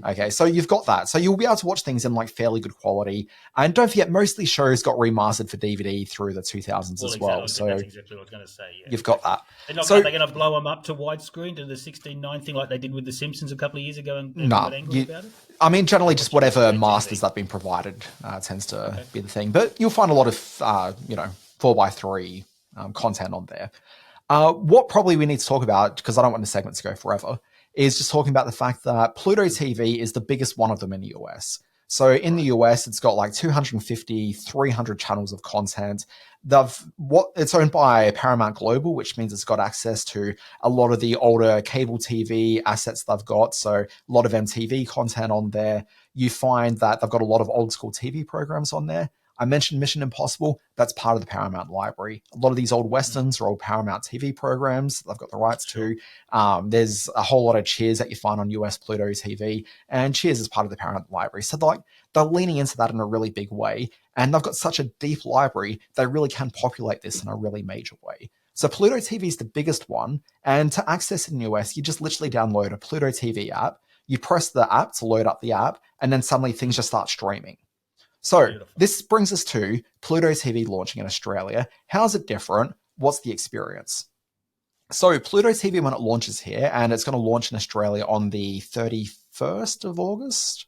S5: Okay, so you've got that. So you'll be able to watch things in like fairly good quality. And don't forget, most of these shows got remastered for DVD through the 2000s as well. So
S6: that's exactly what I was going to say. Yeah.
S5: You've got that.
S6: They're going to blow them up to widescreen to the 16:9 thing like they did with The Simpsons a couple of years ago and got angry about it?
S5: I mean, generally just whatever masters that have been provided tends to be the thing. But you'll find a lot of, 4x3 content on there. What probably we need to talk about, because I don't want the segment to go forever, is just talking about the fact that PLUTO TV is the biggest one of them in the US. So in the US, it's got like 250, 300 channels of content. It's owned by Paramount Global, which means it's got access to a lot of the older cable TV assets they've got. So a lot of MTV content on there. You find that they've got a lot of old school TV programs on there. I mentioned Mission Impossible. That's part of the Paramount library. A lot of these old Westerns are old Paramount TV programs they've got the rights to. There's a whole lot of Cheers that you find on US PLUTO TV, and Cheers is part of the Paramount library. So they're leaning into that in a really big way, and they've got such a deep library, they really can populate this in a really major way. So PLUTO TV is the biggest one, and to access it in the US, you just literally download a PLUTO TV app, you press the app to load up the app, and then suddenly things just start streaming. So this brings us to PLUTO TV launching in Australia. How's it different? What's the experience? So PLUTO TV, when it launches here, and it's going to launch in Australia on the 31st of August.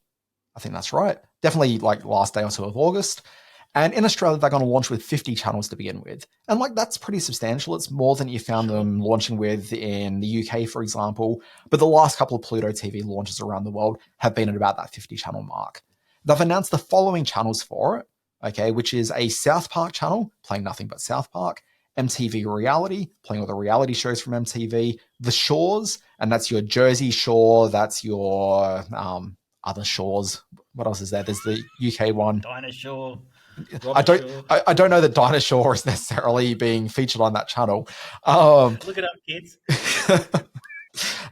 S5: I think that's right. Definitely like last day or two of August. And in Australia, they're going to launch with 50 channels to begin with. And like that's pretty substantial. It's more than you found them launching with in the UK, for example. But the last couple of PLUTO TV launches around the world have been at about that 50 channel mark. They've announced the following channels for it, okay, which is a South Park channel, playing nothing but South Park, MTV Reality, playing all the reality shows from MTV, The Shores, and that's your Jersey Shore, that's your other shores. What else is there? There's the UK one.
S6: Dinosaur.
S5: I don't know that Dinosaur is necessarily being featured on that channel.
S6: Look it up, kids.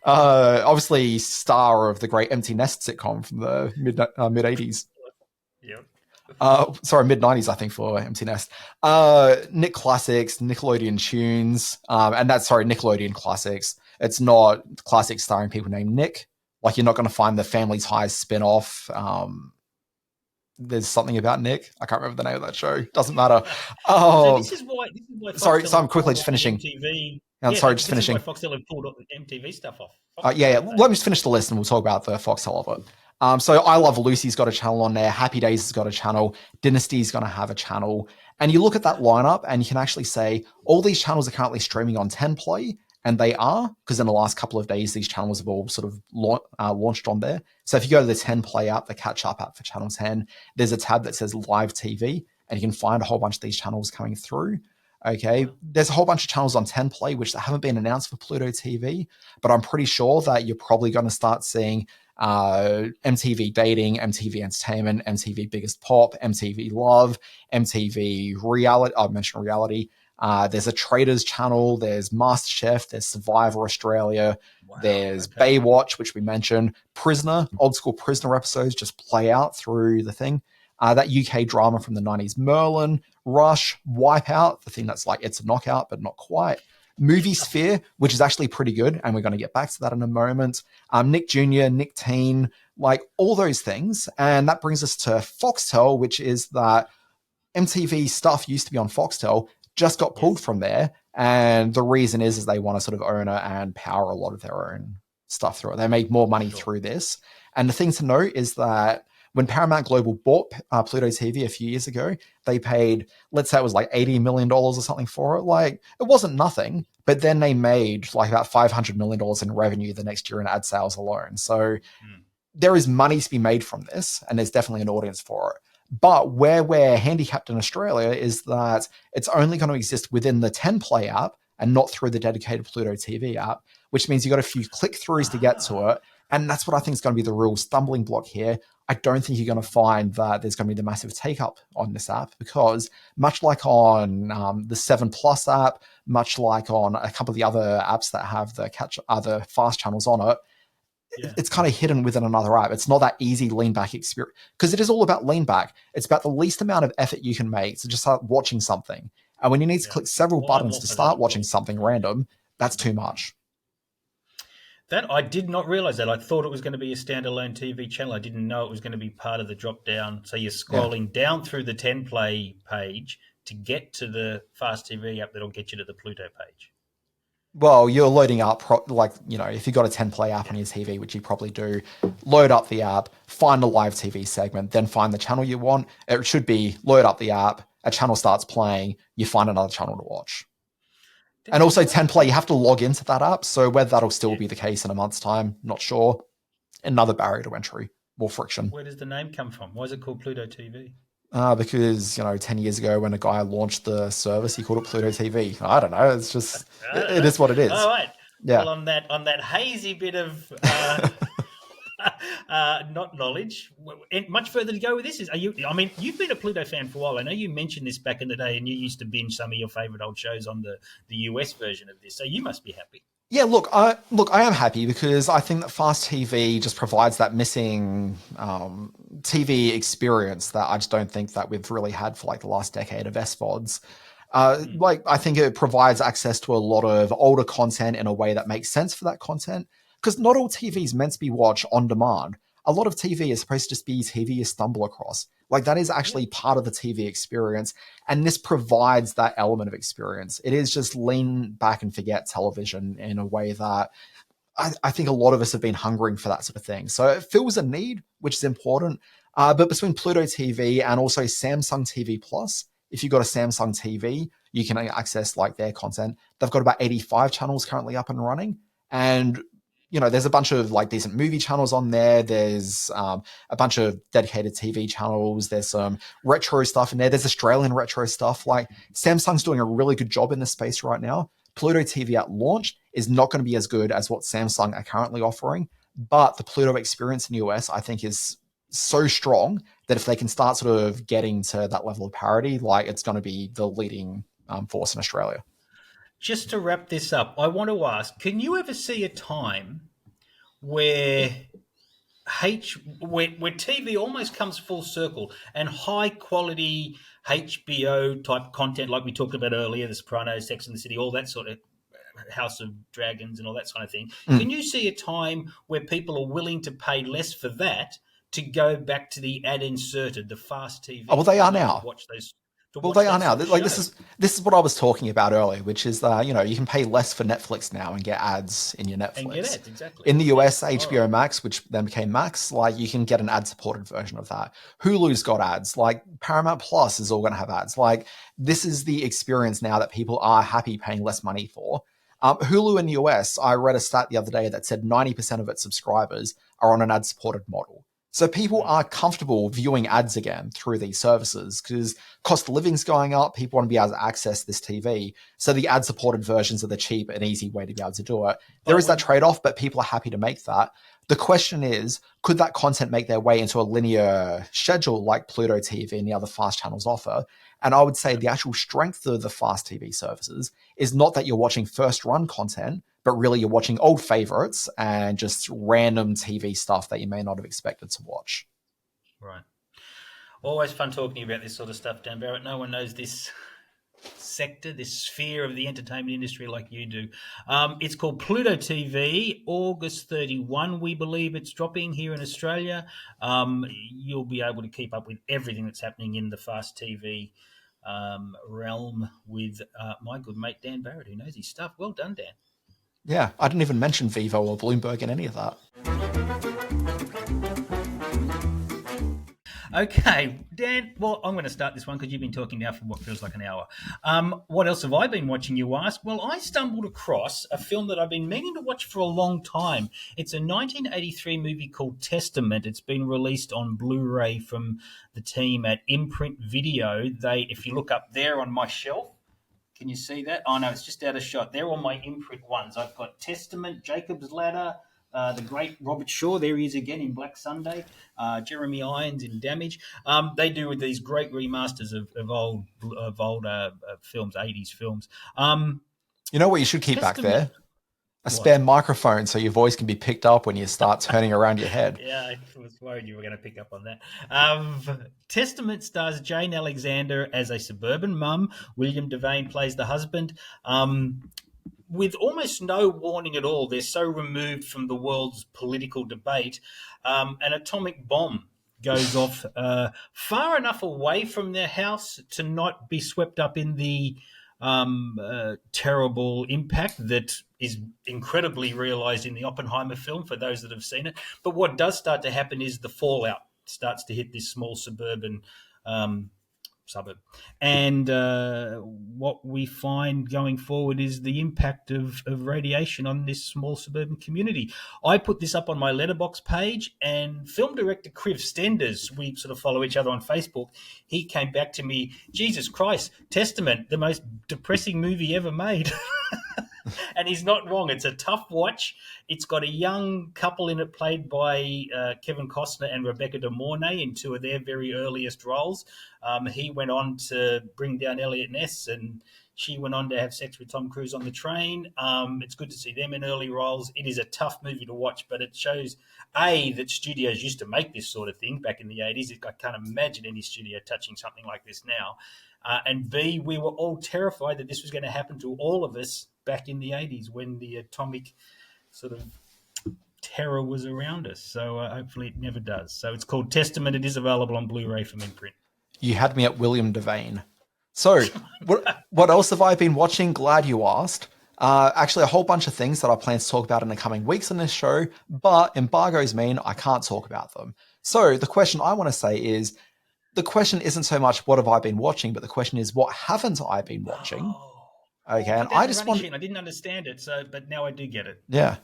S5: Obviously star of the great Empty Nest sitcom from the mid 80s.
S6: Yep.
S5: Sorry, mid 90s, I think, for Empty Nest. Nick Classics, Nickelodeon Tunes, and that's Nickelodeon Classics. It's not classics starring people named Nick. Like you're not going to find the Family Ties spin-off. There's something about Nick. I can't remember the name of that show. Doesn't matter.
S6: So this is why
S5: sorry, so I'm quickly just finishing.
S6: MTV.
S5: Just finishing.
S6: This is why Foxtel have pulled the MTV stuff off.
S5: Let me just finish the list and we'll talk about the Foxtel of it. So I Love Lucy's got a channel on there. Happy Days has got a channel. Dynasty's going to have a channel. And you look at that lineup and you can actually say all these channels are currently streaming on 10 Play. And they are, because in the last couple of days, these channels have all sort of launched on there. So if you go to the 10 Play app, the catch-up app for Channel 10, there's a tab that says Live TV, and you can find a whole bunch of these channels coming through. Okay, there's a whole bunch of channels on 10 Play, which haven't been announced for PLUTO TV, but I'm pretty sure that you're probably going to start seeing MTV Dating, MTV Entertainment, MTV Biggest Pop, MTV Love, MTV Reality. I mentioned Reality. There's a Traders channel, there's MasterChef, there's Survivor Australia, there's Baywatch, which we mentioned, Prisoner, old school Prisoner episodes just play out through the thing. That UK drama from the 90s, Merlin, Rush, Wipeout, the thing that's like it's a knockout, but not quite. Movie Sphere, which is actually pretty good, and we're going to get back to that in a moment. Nick Jr., Nick Teen, like all those things. And that brings us to Foxtel, which is that MTV stuff used to be on Foxtel, just got pulled from there. And the reason is they want to sort of own it and power a lot of their own stuff through it. They make more money through this. And the thing to note is that when Paramount Global bought PLUTO TV a few years ago, they paid, let's say it was like $80 million or something for it. Like, it wasn't nothing, but then they made like about $500 million in revenue the next year in ad sales alone. So there is money to be made from this, and there's definitely an audience for it. But where we're handicapped in Australia is that it's only going to exist within the 10 Play app and not through the dedicated PLUTO TV app, which means you've got a few click-throughs to get to it. And that's what I think is going to be the real stumbling block here. I don't think you're going to find that there's going to be the massive take-up on this app because much like on the 7 Plus app, much like on a couple of the other apps that have the fast channels on it, it's kind of hidden within another app. It's not that easy lean back experience because it is all about lean back. It's about the least amount of effort you can make to just start watching something. And when you need to click several
S6: Well, I'm
S5: buttons
S6: all
S5: to
S6: for
S5: start
S6: that.
S5: watching something random, that's too much.
S6: That I did not realize that. I thought it was going to be a standalone TV channel. I didn't know it was going to be part of the drop down. So you're scrolling down through the 10 play page to get to the Fast TV app that'll get you to the Pluto page.
S5: Well, you're loading up, if you've got a 10 play app on your TV, which you probably do, load up the app, find a live TV segment, then find the channel you want. It should be load up the app, a channel starts playing, you find another channel to watch. And also 10 play, you have to log into that app. So whether that'll still be the case in a month's time, not sure. Another barrier to entry, more friction.
S6: Where does the name come from? Why is it called Pluto TV?
S5: Because 10 years ago when a guy launched the service, he called it Pluto TV. I don't know. It's just it is what it is.
S6: All right.
S5: Yeah.
S6: Well, on that hazy bit of not knowledge, much further to go with this you've been a Pluto fan for a while. I know you mentioned this back in the day, and you used to binge some of your favorite old shows on the US version of this. So you must be happy.
S5: Yeah, look, I am happy because I think that Fast TV just provides that missing TV experience that I just don't think that we've really had for the last decade of SVODs. I think it provides access to a lot of older content in a way that makes sense for that content, because not all TV is meant to be watched on demand. A lot of TV is supposed to just be TV you stumble across. That is actually part of the TV experience, and this provides that element of experience. It is just lean back and forget television in a way that I think a lot of us have been hungering for that sort of thing. So it fills a need, which is important. But between Pluto TV and also Samsung TV Plus, if you've got a Samsung TV, you can access their content. They've got about 85 channels currently up and running, and there's a bunch of decent movie channels on there. There's a bunch of dedicated TV channels. There's some retro stuff in there. There's Australian retro stuff. Samsung's doing a really good job in this space right now. Pluto TV at launch is not going to be as good as what Samsung are currently offering, but the Pluto experience in the US, I think, is so strong that if they can start sort of getting to that level of parity, it's going to be the leading force in Australia.
S6: Just to wrap this up, I want to ask, can you ever see a time where TV almost comes full circle and high quality HBO type content, like we talked about earlier, The Sopranos, Sex and the City, all that sort of House of Dragons and all that sort of thing. Can you see a time where people are willing to pay less for that to go back to the ad inserted, the fast TV?
S5: Oh, well, they are now.
S6: Watch those.
S5: Well, they are now. This is what I was talking about earlier, which is that you can pay less for Netflix now and get ads in your Netflix.
S6: And get ads, exactly.
S5: In the US, HBO Max, which then became Max, you can get an ad-supported version of that. Hulu's got ads. Paramount Plus is all going to have ads. This is the experience now that people are happy paying less money for. Hulu in the US, I read a stat the other day that said 90% of its subscribers are on an ad-supported model. So people are comfortable viewing ads again through these services because cost of living's going up. People want to be able to access this TV. So the ad-supported versions are the cheap and easy way to be able to do it. There is that trade-off, but people are happy to make that. The question is, could that content make their way into a linear schedule like Pluto TV and the other fast channels offer? And I would say the actual strength of the fast TV services is not that you're watching first-run content, but really you're watching old favorites and just random TV stuff that you may not have expected to watch.
S6: Right. Always fun talking about this sort of stuff, Dan Barrett. No one knows this sector, this sphere of the entertainment industry like you do. It's called Pluto TV, August 31, we believe it's dropping here in Australia. You'll be able to keep up with everything that's happening in the fast TV realm with my good mate Dan Barrett, who knows his stuff. Well done, Dan.
S5: Yeah, I didn't even mention Vivo or Bloomberg in any of that.
S6: Okay, Dan, well, I'm going to start this one because you've been talking now for what feels like an hour. What else have I been watching, you ask? Well, I stumbled across a film that I've been meaning to watch for a long time. It's a 1983 movie called Testament. It's been released on Blu-ray from the team at Imprint Video. If you look up there on my shelf, can you see that? Oh, no, it's just out of shot. They're all my Imprint ones. I've got Testament, Jacob's Ladder, the great Robert Shaw, there he is again in Black Sunday, Jeremy Irons in Damage. They do with these great remasters of old films, 80s films.
S5: You know what you should keep back there? a spare microphone so your voice can be picked up when you start turning around your head.
S6: Yeah, I was worried you were going to pick up on that. Testament stars Jane Alexander as a suburban mum. William Devane plays the husband. With almost no warning at all, they're so removed from the world's political debate. An atomic bomb goes off far enough away from their house to not be swept up in the terrible impact that is incredibly realized in the Oppenheimer film for those that have seen it. But what does start to happen is the fallout starts to hit this small suburban suburb. And what we find going forward is the impact of radiation on this small suburban community. I put this up on my Letterboxd page, and film director Kriv Stenders, we sort of follow each other on Facebook, he came back to me, Jesus Christ, Testament, the most depressing movie ever made. And he's not wrong. It's a tough watch. It's got a young couple in it played by Kevin Costner and Rebecca De Mornay in two of their very earliest roles. He went on to bring down Elliot Ness, and she went on to have sex with Tom Cruise on the train. It's good to see them in early roles. It is a tough movie to watch, but it shows, A, that studios used to make this sort of thing back in the 80s. I can't imagine any studio touching something like this now. And B, we were all terrified that this was going to happen to all of us back in the 80s when the atomic sort of terror was around us. So hopefully it never does. So it's called Testament. It is available on Blu-ray from imprint.
S5: You had me at William Devane. So what else have I been watching? Glad you asked. Actually, a whole bunch of things that I plan to talk about in the coming weeks on this show, but embargoes mean I can't talk about them. So the question I want to say is, the question isn't so much what have I been watching, but the question is what haven't I been watching? Okay, and I just want.
S6: I didn't understand it, but now I do get it.
S5: Yeah.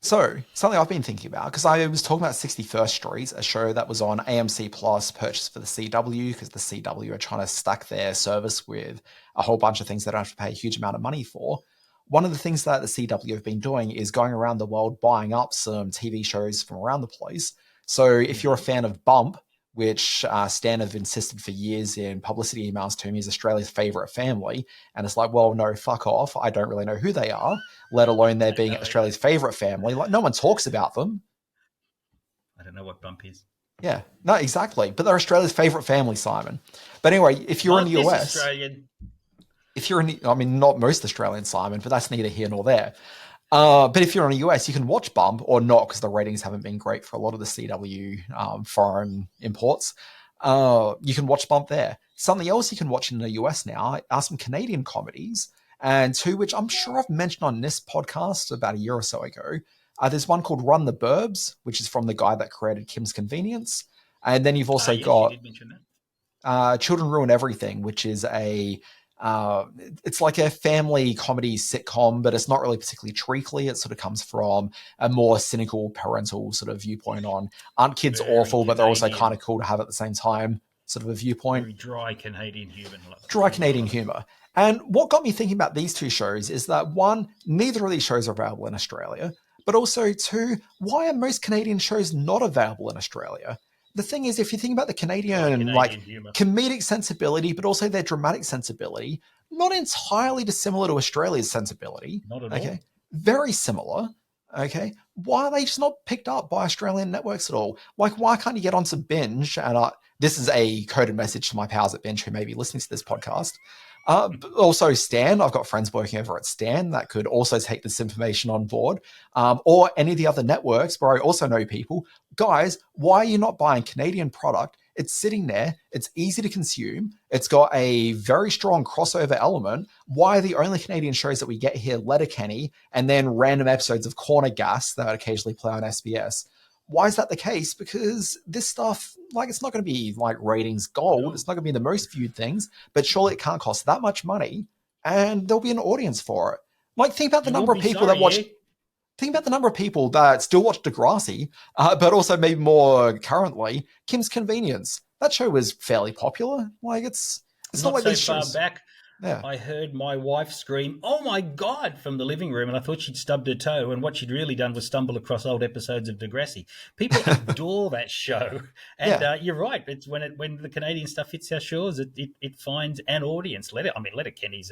S5: So something I've been thinking about, because I was talking about 61st Street, a show that was on AMC Plus, purchased for the CW, because the CW are trying to stack their service with a whole bunch of things they don't have to pay a huge amount of money for. One of the things that the CW have been doing is going around the world buying up some TV shows from around the place. So if you're a fan of Bump, which Stan have insisted for years in publicity emails to me is Australia's favourite family. And it's like, well, no, fuck off. I don't really know who they are, let alone they're being Australia's favourite family. Like, no one talks about them.
S6: I don't know what Bump is.
S5: Yeah, no, exactly. But they're Australia's favourite family, Simon. But anyway, if you're in the US...
S6: Australian.
S5: If you're in... I mean, not most Australians, Simon, but that's neither here nor there. But if you're in the US, you can watch Bump, or not, because the ratings haven't been great for a lot of the CW foreign imports. You can watch Bump there. Something else you can watch in the US now are some Canadian comedies, and two which I'm sure I've mentioned on this podcast about a year or so ago. There's one called Run the Burbs, which is from the guy that created Kim's Convenience. And then you've also got Children Ruin Everything, which is it's like a family comedy sitcom, but it's not really particularly treacly. It sort of comes from a more cynical parental sort of viewpoint on aren't kids awful, but they're also kind of cool to have at the same time sort of a viewpoint.
S6: Very dry Canadian
S5: humor. And what got me thinking about these two shows is that one, neither of these shows are available in Australia, but also two, why are most Canadian shows not available in Australia? The thing is, if you think about the Canadian humor, comedic sensibility, but also their dramatic sensibility, not entirely dissimilar to Australia's sensibility.
S6: Not at all.
S5: Very similar. Okay. Why are they just not picked up by Australian networks at all? Like, why can't you get onto Binge? And this is a coded message to my pals at Binge who may be listening to this podcast. Also, Stan, I've got friends working over at Stan that could also take this information on board, or any of the other networks where I also know people. Guys, why are you not buying Canadian product? It's sitting there. It's easy to consume. It's got a very strong crossover element. Why are the only Canadian shows that we get here Letterkenny and then random episodes of Corner Gas that occasionally play on SBS? Why is that the case? Because this stuff, like, it's not going to be like ratings gold. It's not going to be the most viewed things, but surely it can't cost that much money and there'll be an audience for it. Like, think about the number of people that watch. Think about the number of people that still watch Degrassi, but also maybe more currently Kim's Convenience. That show was fairly popular. Like, it's not like
S6: so
S5: these
S6: far
S5: shows.
S6: back.
S5: Yeah.
S6: I heard my wife scream, "Oh my God," from the living room, and I thought she'd stubbed her toe, and what she'd really done was stumble across old episodes of Degrassi. People adore that show, and you're right. It's when the Canadian stuff hits our shores, it finds an audience. Letterkenny's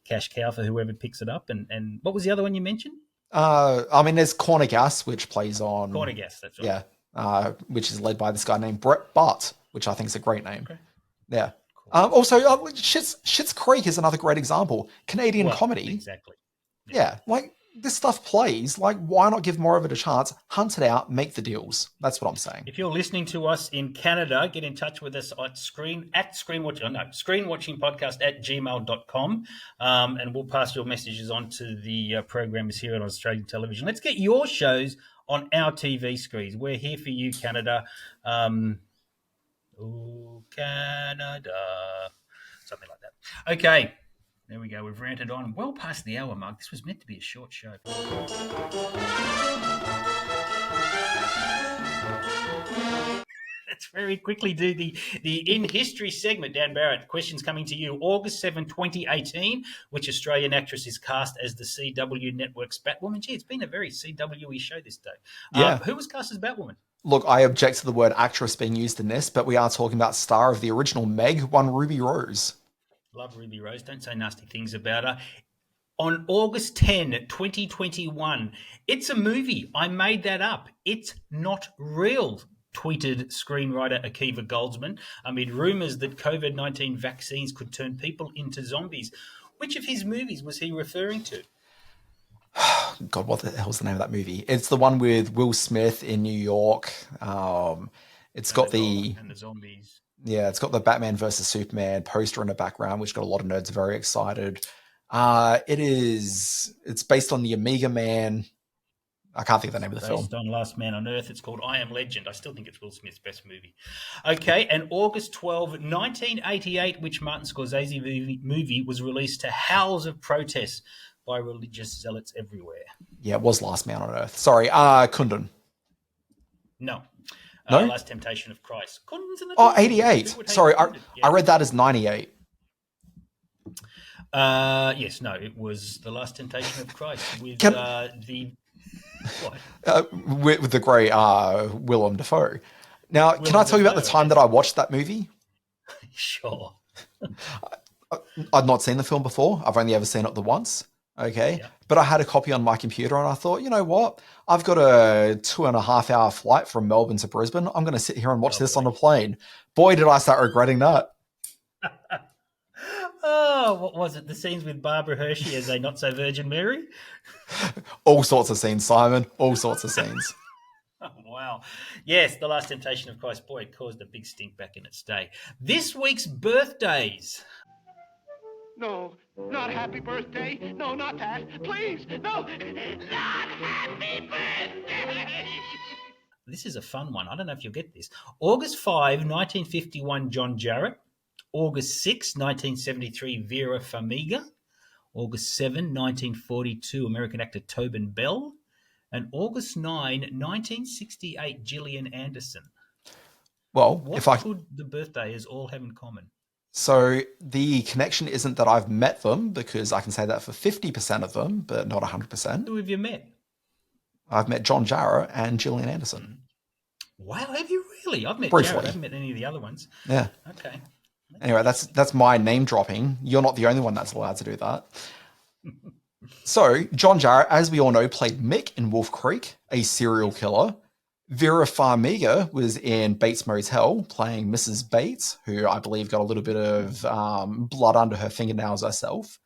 S6: cash cow for whoever picks it up. And what was the other one you mentioned?
S5: There's Corner Gas, which plays on...
S6: Corner Gas, that's right.
S5: Yeah, which is led by this guy named Brett Butt, which I think is a great name. Okay. Yeah. Cool. Schitt's Creek is another great example. Canadian comedy.
S6: Exactly.
S5: Yeah, this stuff plays. Why not give more of it a chance? Hunt it out, make the deals. That's what I'm saying.
S6: If you're listening to us in Canada, get in touch with us at screenwatchingpodcast@gmail.com, and we'll pass your messages on to the programmers here on Australian television. Let's get your shows on our TV screens. We're here for you, Canada. Canada. Something like that. Okay. There we go. We've ranted on well past the hour mark. This was meant to be a short show. Let's very quickly do the In History segment. Dan Barrett, questions coming to you. August 7, 2018, which Australian actress is cast as the CW Network's Batwoman? Gee, it's been a very CW-y show this day.
S5: Yeah.
S6: Who was cast as Batwoman?
S5: Look, I object to the word actress being used in this, but we are talking about star of the original Meg, one Ruby Rose.
S6: Love Ruby Rose. Don't say nasty things about her. On August 10, 2021, it's a movie. I made that up. It's not real, tweeted screenwriter Akiva Goldsman amid rumours that COVID-19 vaccines could turn people into zombies. Which of his movies was he referring to?
S5: God, what the hell's the name of that movie? It's the one with Will Smith in New York. It's got the
S6: zombies.
S5: Yeah, it's got the Batman versus Superman poster in the background, which got a lot of nerds very excited. It's based on the Omega Man. I can't think of the name of the film.
S6: Based on Last Man on Earth. It's called I Am Legend. I still think it's Will Smith's best movie. Okay, and August 12, 1988, which Martin Scorsese movie was released to howls of protest by religious zealots everywhere.
S5: Yeah, it was Last Man on Earth. Sorry, Kundun.
S6: No.
S5: No?
S6: Last Temptation of Christ.
S5: 88. Sorry, I read that as 98.
S6: Yes, no, it was The Last Temptation of Christ with the... What?
S5: With the great Willem Dafoe. Now, can I tell you about the time that I watched that movie?
S6: Sure.
S5: I'd not seen the film before. I've only ever seen it the once. Okay. Yeah. But I had a copy on my computer and I thought, you know what? I've got a 2.5-hour flight from Melbourne to Brisbane. I'm going to sit here and watch this on a plane. Boy, did I start regretting that.
S6: Oh, what was it? The scenes with Barbara Hershey as a not-so-virgin Mary?
S5: All sorts of scenes, Simon. All sorts of scenes.
S6: Oh, wow. Yes, The Last Temptation of Christ. Boy, it caused a big stink back in its day. This week's birthdays.
S2: No, not happy birthday. No, not that. Please, no, not happy birthday.
S6: This is a fun one. I don't know if you'll get this. August 5, 1951, John Jarrett. August 6, 1973, Vera Farmiga. August 7, 1942, American actor Tobin Bell. And August 9, 1968, Gillian Anderson.
S5: Well,
S6: what could the birthdays all have in common?
S5: So the connection isn't that I've met them, because I can say that for 50% of them, but not 100%.
S6: Who have you met?
S5: I've met John Jarrett and Gillian Anderson.
S6: Wow, have you really? I've met
S5: Briefly.
S6: Jarrett. I haven't met any of the other ones.
S5: Yeah.
S6: Okay.
S5: Anyway, that's my name dropping. You're not the only one that's allowed to do that. So, John Jarrett, as we all know, played Mick in Wolf Creek, a serial killer. Vera Farmiga was in Bates Motel, playing Mrs. Bates, who I believe got a little bit of blood under her fingernails herself.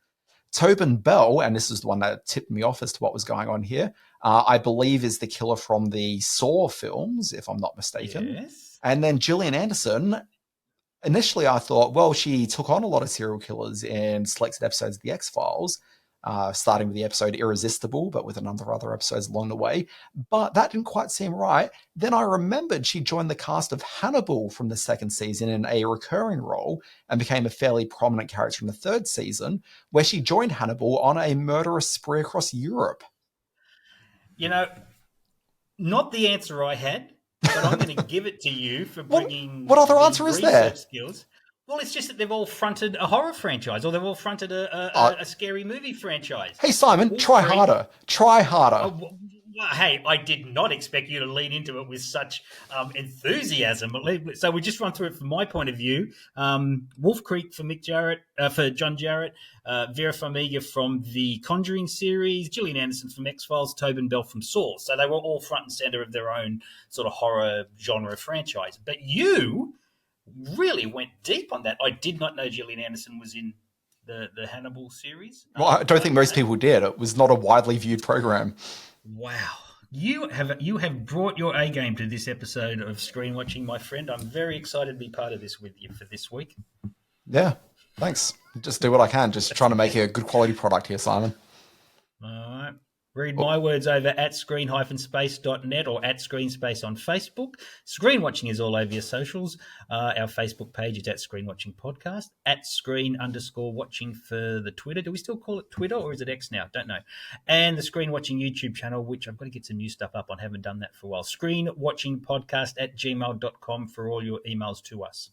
S5: Tobin Bell, and this is the one that tipped me off as to what was going on here, I believe is the killer from the Saw films, if I'm not mistaken.
S6: Yes.
S5: And then Gillian Anderson, initially I thought, well, she took on a lot of serial killers in selected episodes of The X-Files, starting with the episode Irresistible, but with a number of other episodes along the way. But that didn't quite seem right. Then I remembered she joined the cast of Hannibal from the second season in a recurring role and became a fairly prominent character in the third season, where she joined Hannibal on a murderous spree across Europe.
S6: You know, not the answer I had, but I'm going to give it to you for bringing
S5: what other answer is there?
S6: Skills. Well, it's just that they've all fronted a horror franchise, or they've all fronted a scary movie franchise.
S5: Hey, Simon, try harder. Try harder.
S6: Well, hey, I did not expect you to lean into it with such enthusiasm. So we just run through it from my point of view. Wolf Creek for Mick Jarrett, for John Jarrett, Vera Farmiga from the Conjuring series, Gillian Anderson from X-Files, Tobin Bell from Saw. So they were all front and center of their own sort of horror genre franchise. But you really went deep on that. I did not know Gillian Anderson was in the Hannibal series.
S5: Well, I don't think most people did. It was not a widely viewed program.
S6: Wow. You have brought your A game to this episode of Screen Watching, my friend. I'm very excited to be part of this with you for this week.
S5: Yeah, thanks. Just do what I can. Just trying to make a good quality product here, Simon.
S6: All right. Read my words over at screen-space.net or at screenspace on Facebook. Screen Watching is all over your socials. Our Facebook page is at Screen Watching Podcast, at screen_watching for the Twitter. Do we still call it Twitter or is it X now? Don't know. And the Screen Watching YouTube channel, which I've got to get some new stuff up on. Haven't done that for a while. Screenwatchingpodcast at gmail.com for all your emails to us.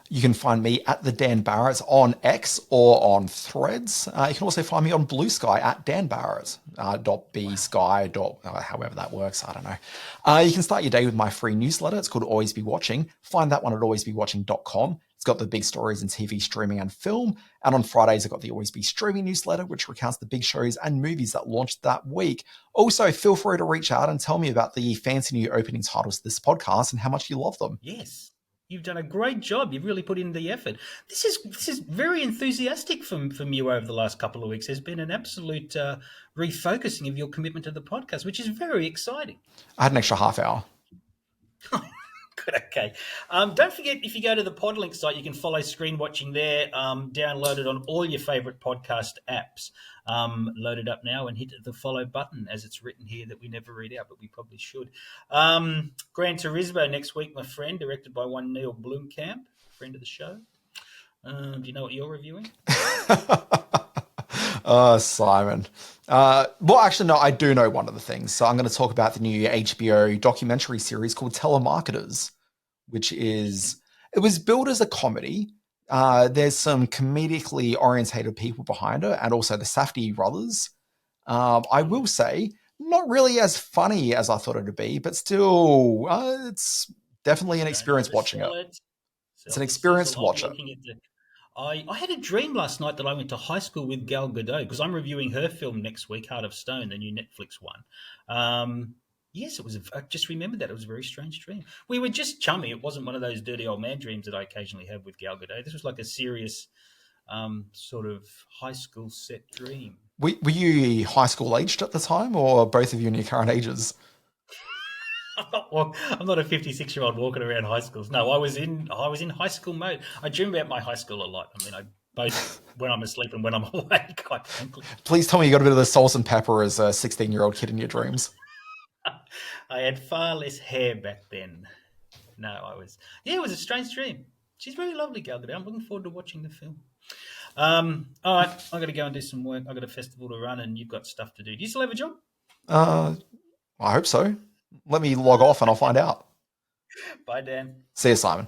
S5: You can find me at the Dan Barrett on X or on Threads. You can also find me on Blue Sky at Dan Barrett, .bsky, however that works, I don't know. You can start your day with my free newsletter. It's called Always Be Watching. Find that one at alwaysbewatching.com. It's got the big stories in TV, streaming, and film. And on Fridays, I've got the Always Be Streaming newsletter, which recounts the big shows and movies that launched that week. Also, feel free to reach out and tell me about the fancy new opening titles to this podcast and how much you love them.
S6: Yes. You've done a great job. You've really put in the effort. This is very enthusiastic from you over the last couple of weeks. There's been an absolute refocusing of your commitment to the podcast, which is very exciting.
S5: I had an extra half hour.
S6: Good, okay. Don't forget, if you go to the Podlink site, you can follow Screen Watching there. Download it on all your favourite podcast apps. Load it up now and hit the follow button, as it's written here that we never read out, but we probably should. Gran Turismo next week, my friend, directed by one Neil Blomkamp, friend of the show. Do you know what you're reviewing?
S5: Simon. Well, actually, no, I do know one of the things. So I'm going to talk about the new HBO documentary series called Telemarketers, which it was billed as a comedy. There's some comedically orientated people behind it, and also the Safdie brothers. I will say, not really as funny as I thought it would be, but still, it's definitely an experience watching it. It's an experience to watch it.
S6: I had a dream last night that I went to high school with Gal Gadot, because I'm reviewing her film next week, Heart of Stone, the new Netflix one. Yes, I just remembered that. It was a very strange dream. We were just chummy. It wasn't one of those dirty old man dreams that I occasionally have with Gal Gadot. This was like a serious sort of high school set dream.
S5: Were you high school aged at the time, or both of you in your current ages?
S6: I'm not a 56-year-old walking around high schools. No, I was in high school mode. I dream about my high school a lot. I mean, both when I'm asleep and when I'm awake, quite frankly.
S5: Please tell me you got a bit of the salt and pepper as a 16-year-old kid in your dreams.
S6: I had far less hair back then. No, I was. Yeah, it was a strange dream. She's very lovely, Gal Gadot. I'm looking forward to watching the film. All right, I've got to go and do some work. I've got a festival to run, and you've got stuff to do. Do you still have a job?
S5: I hope so. Let me log off and I'll find out.
S6: Bye, Dan.
S5: See you, Simon.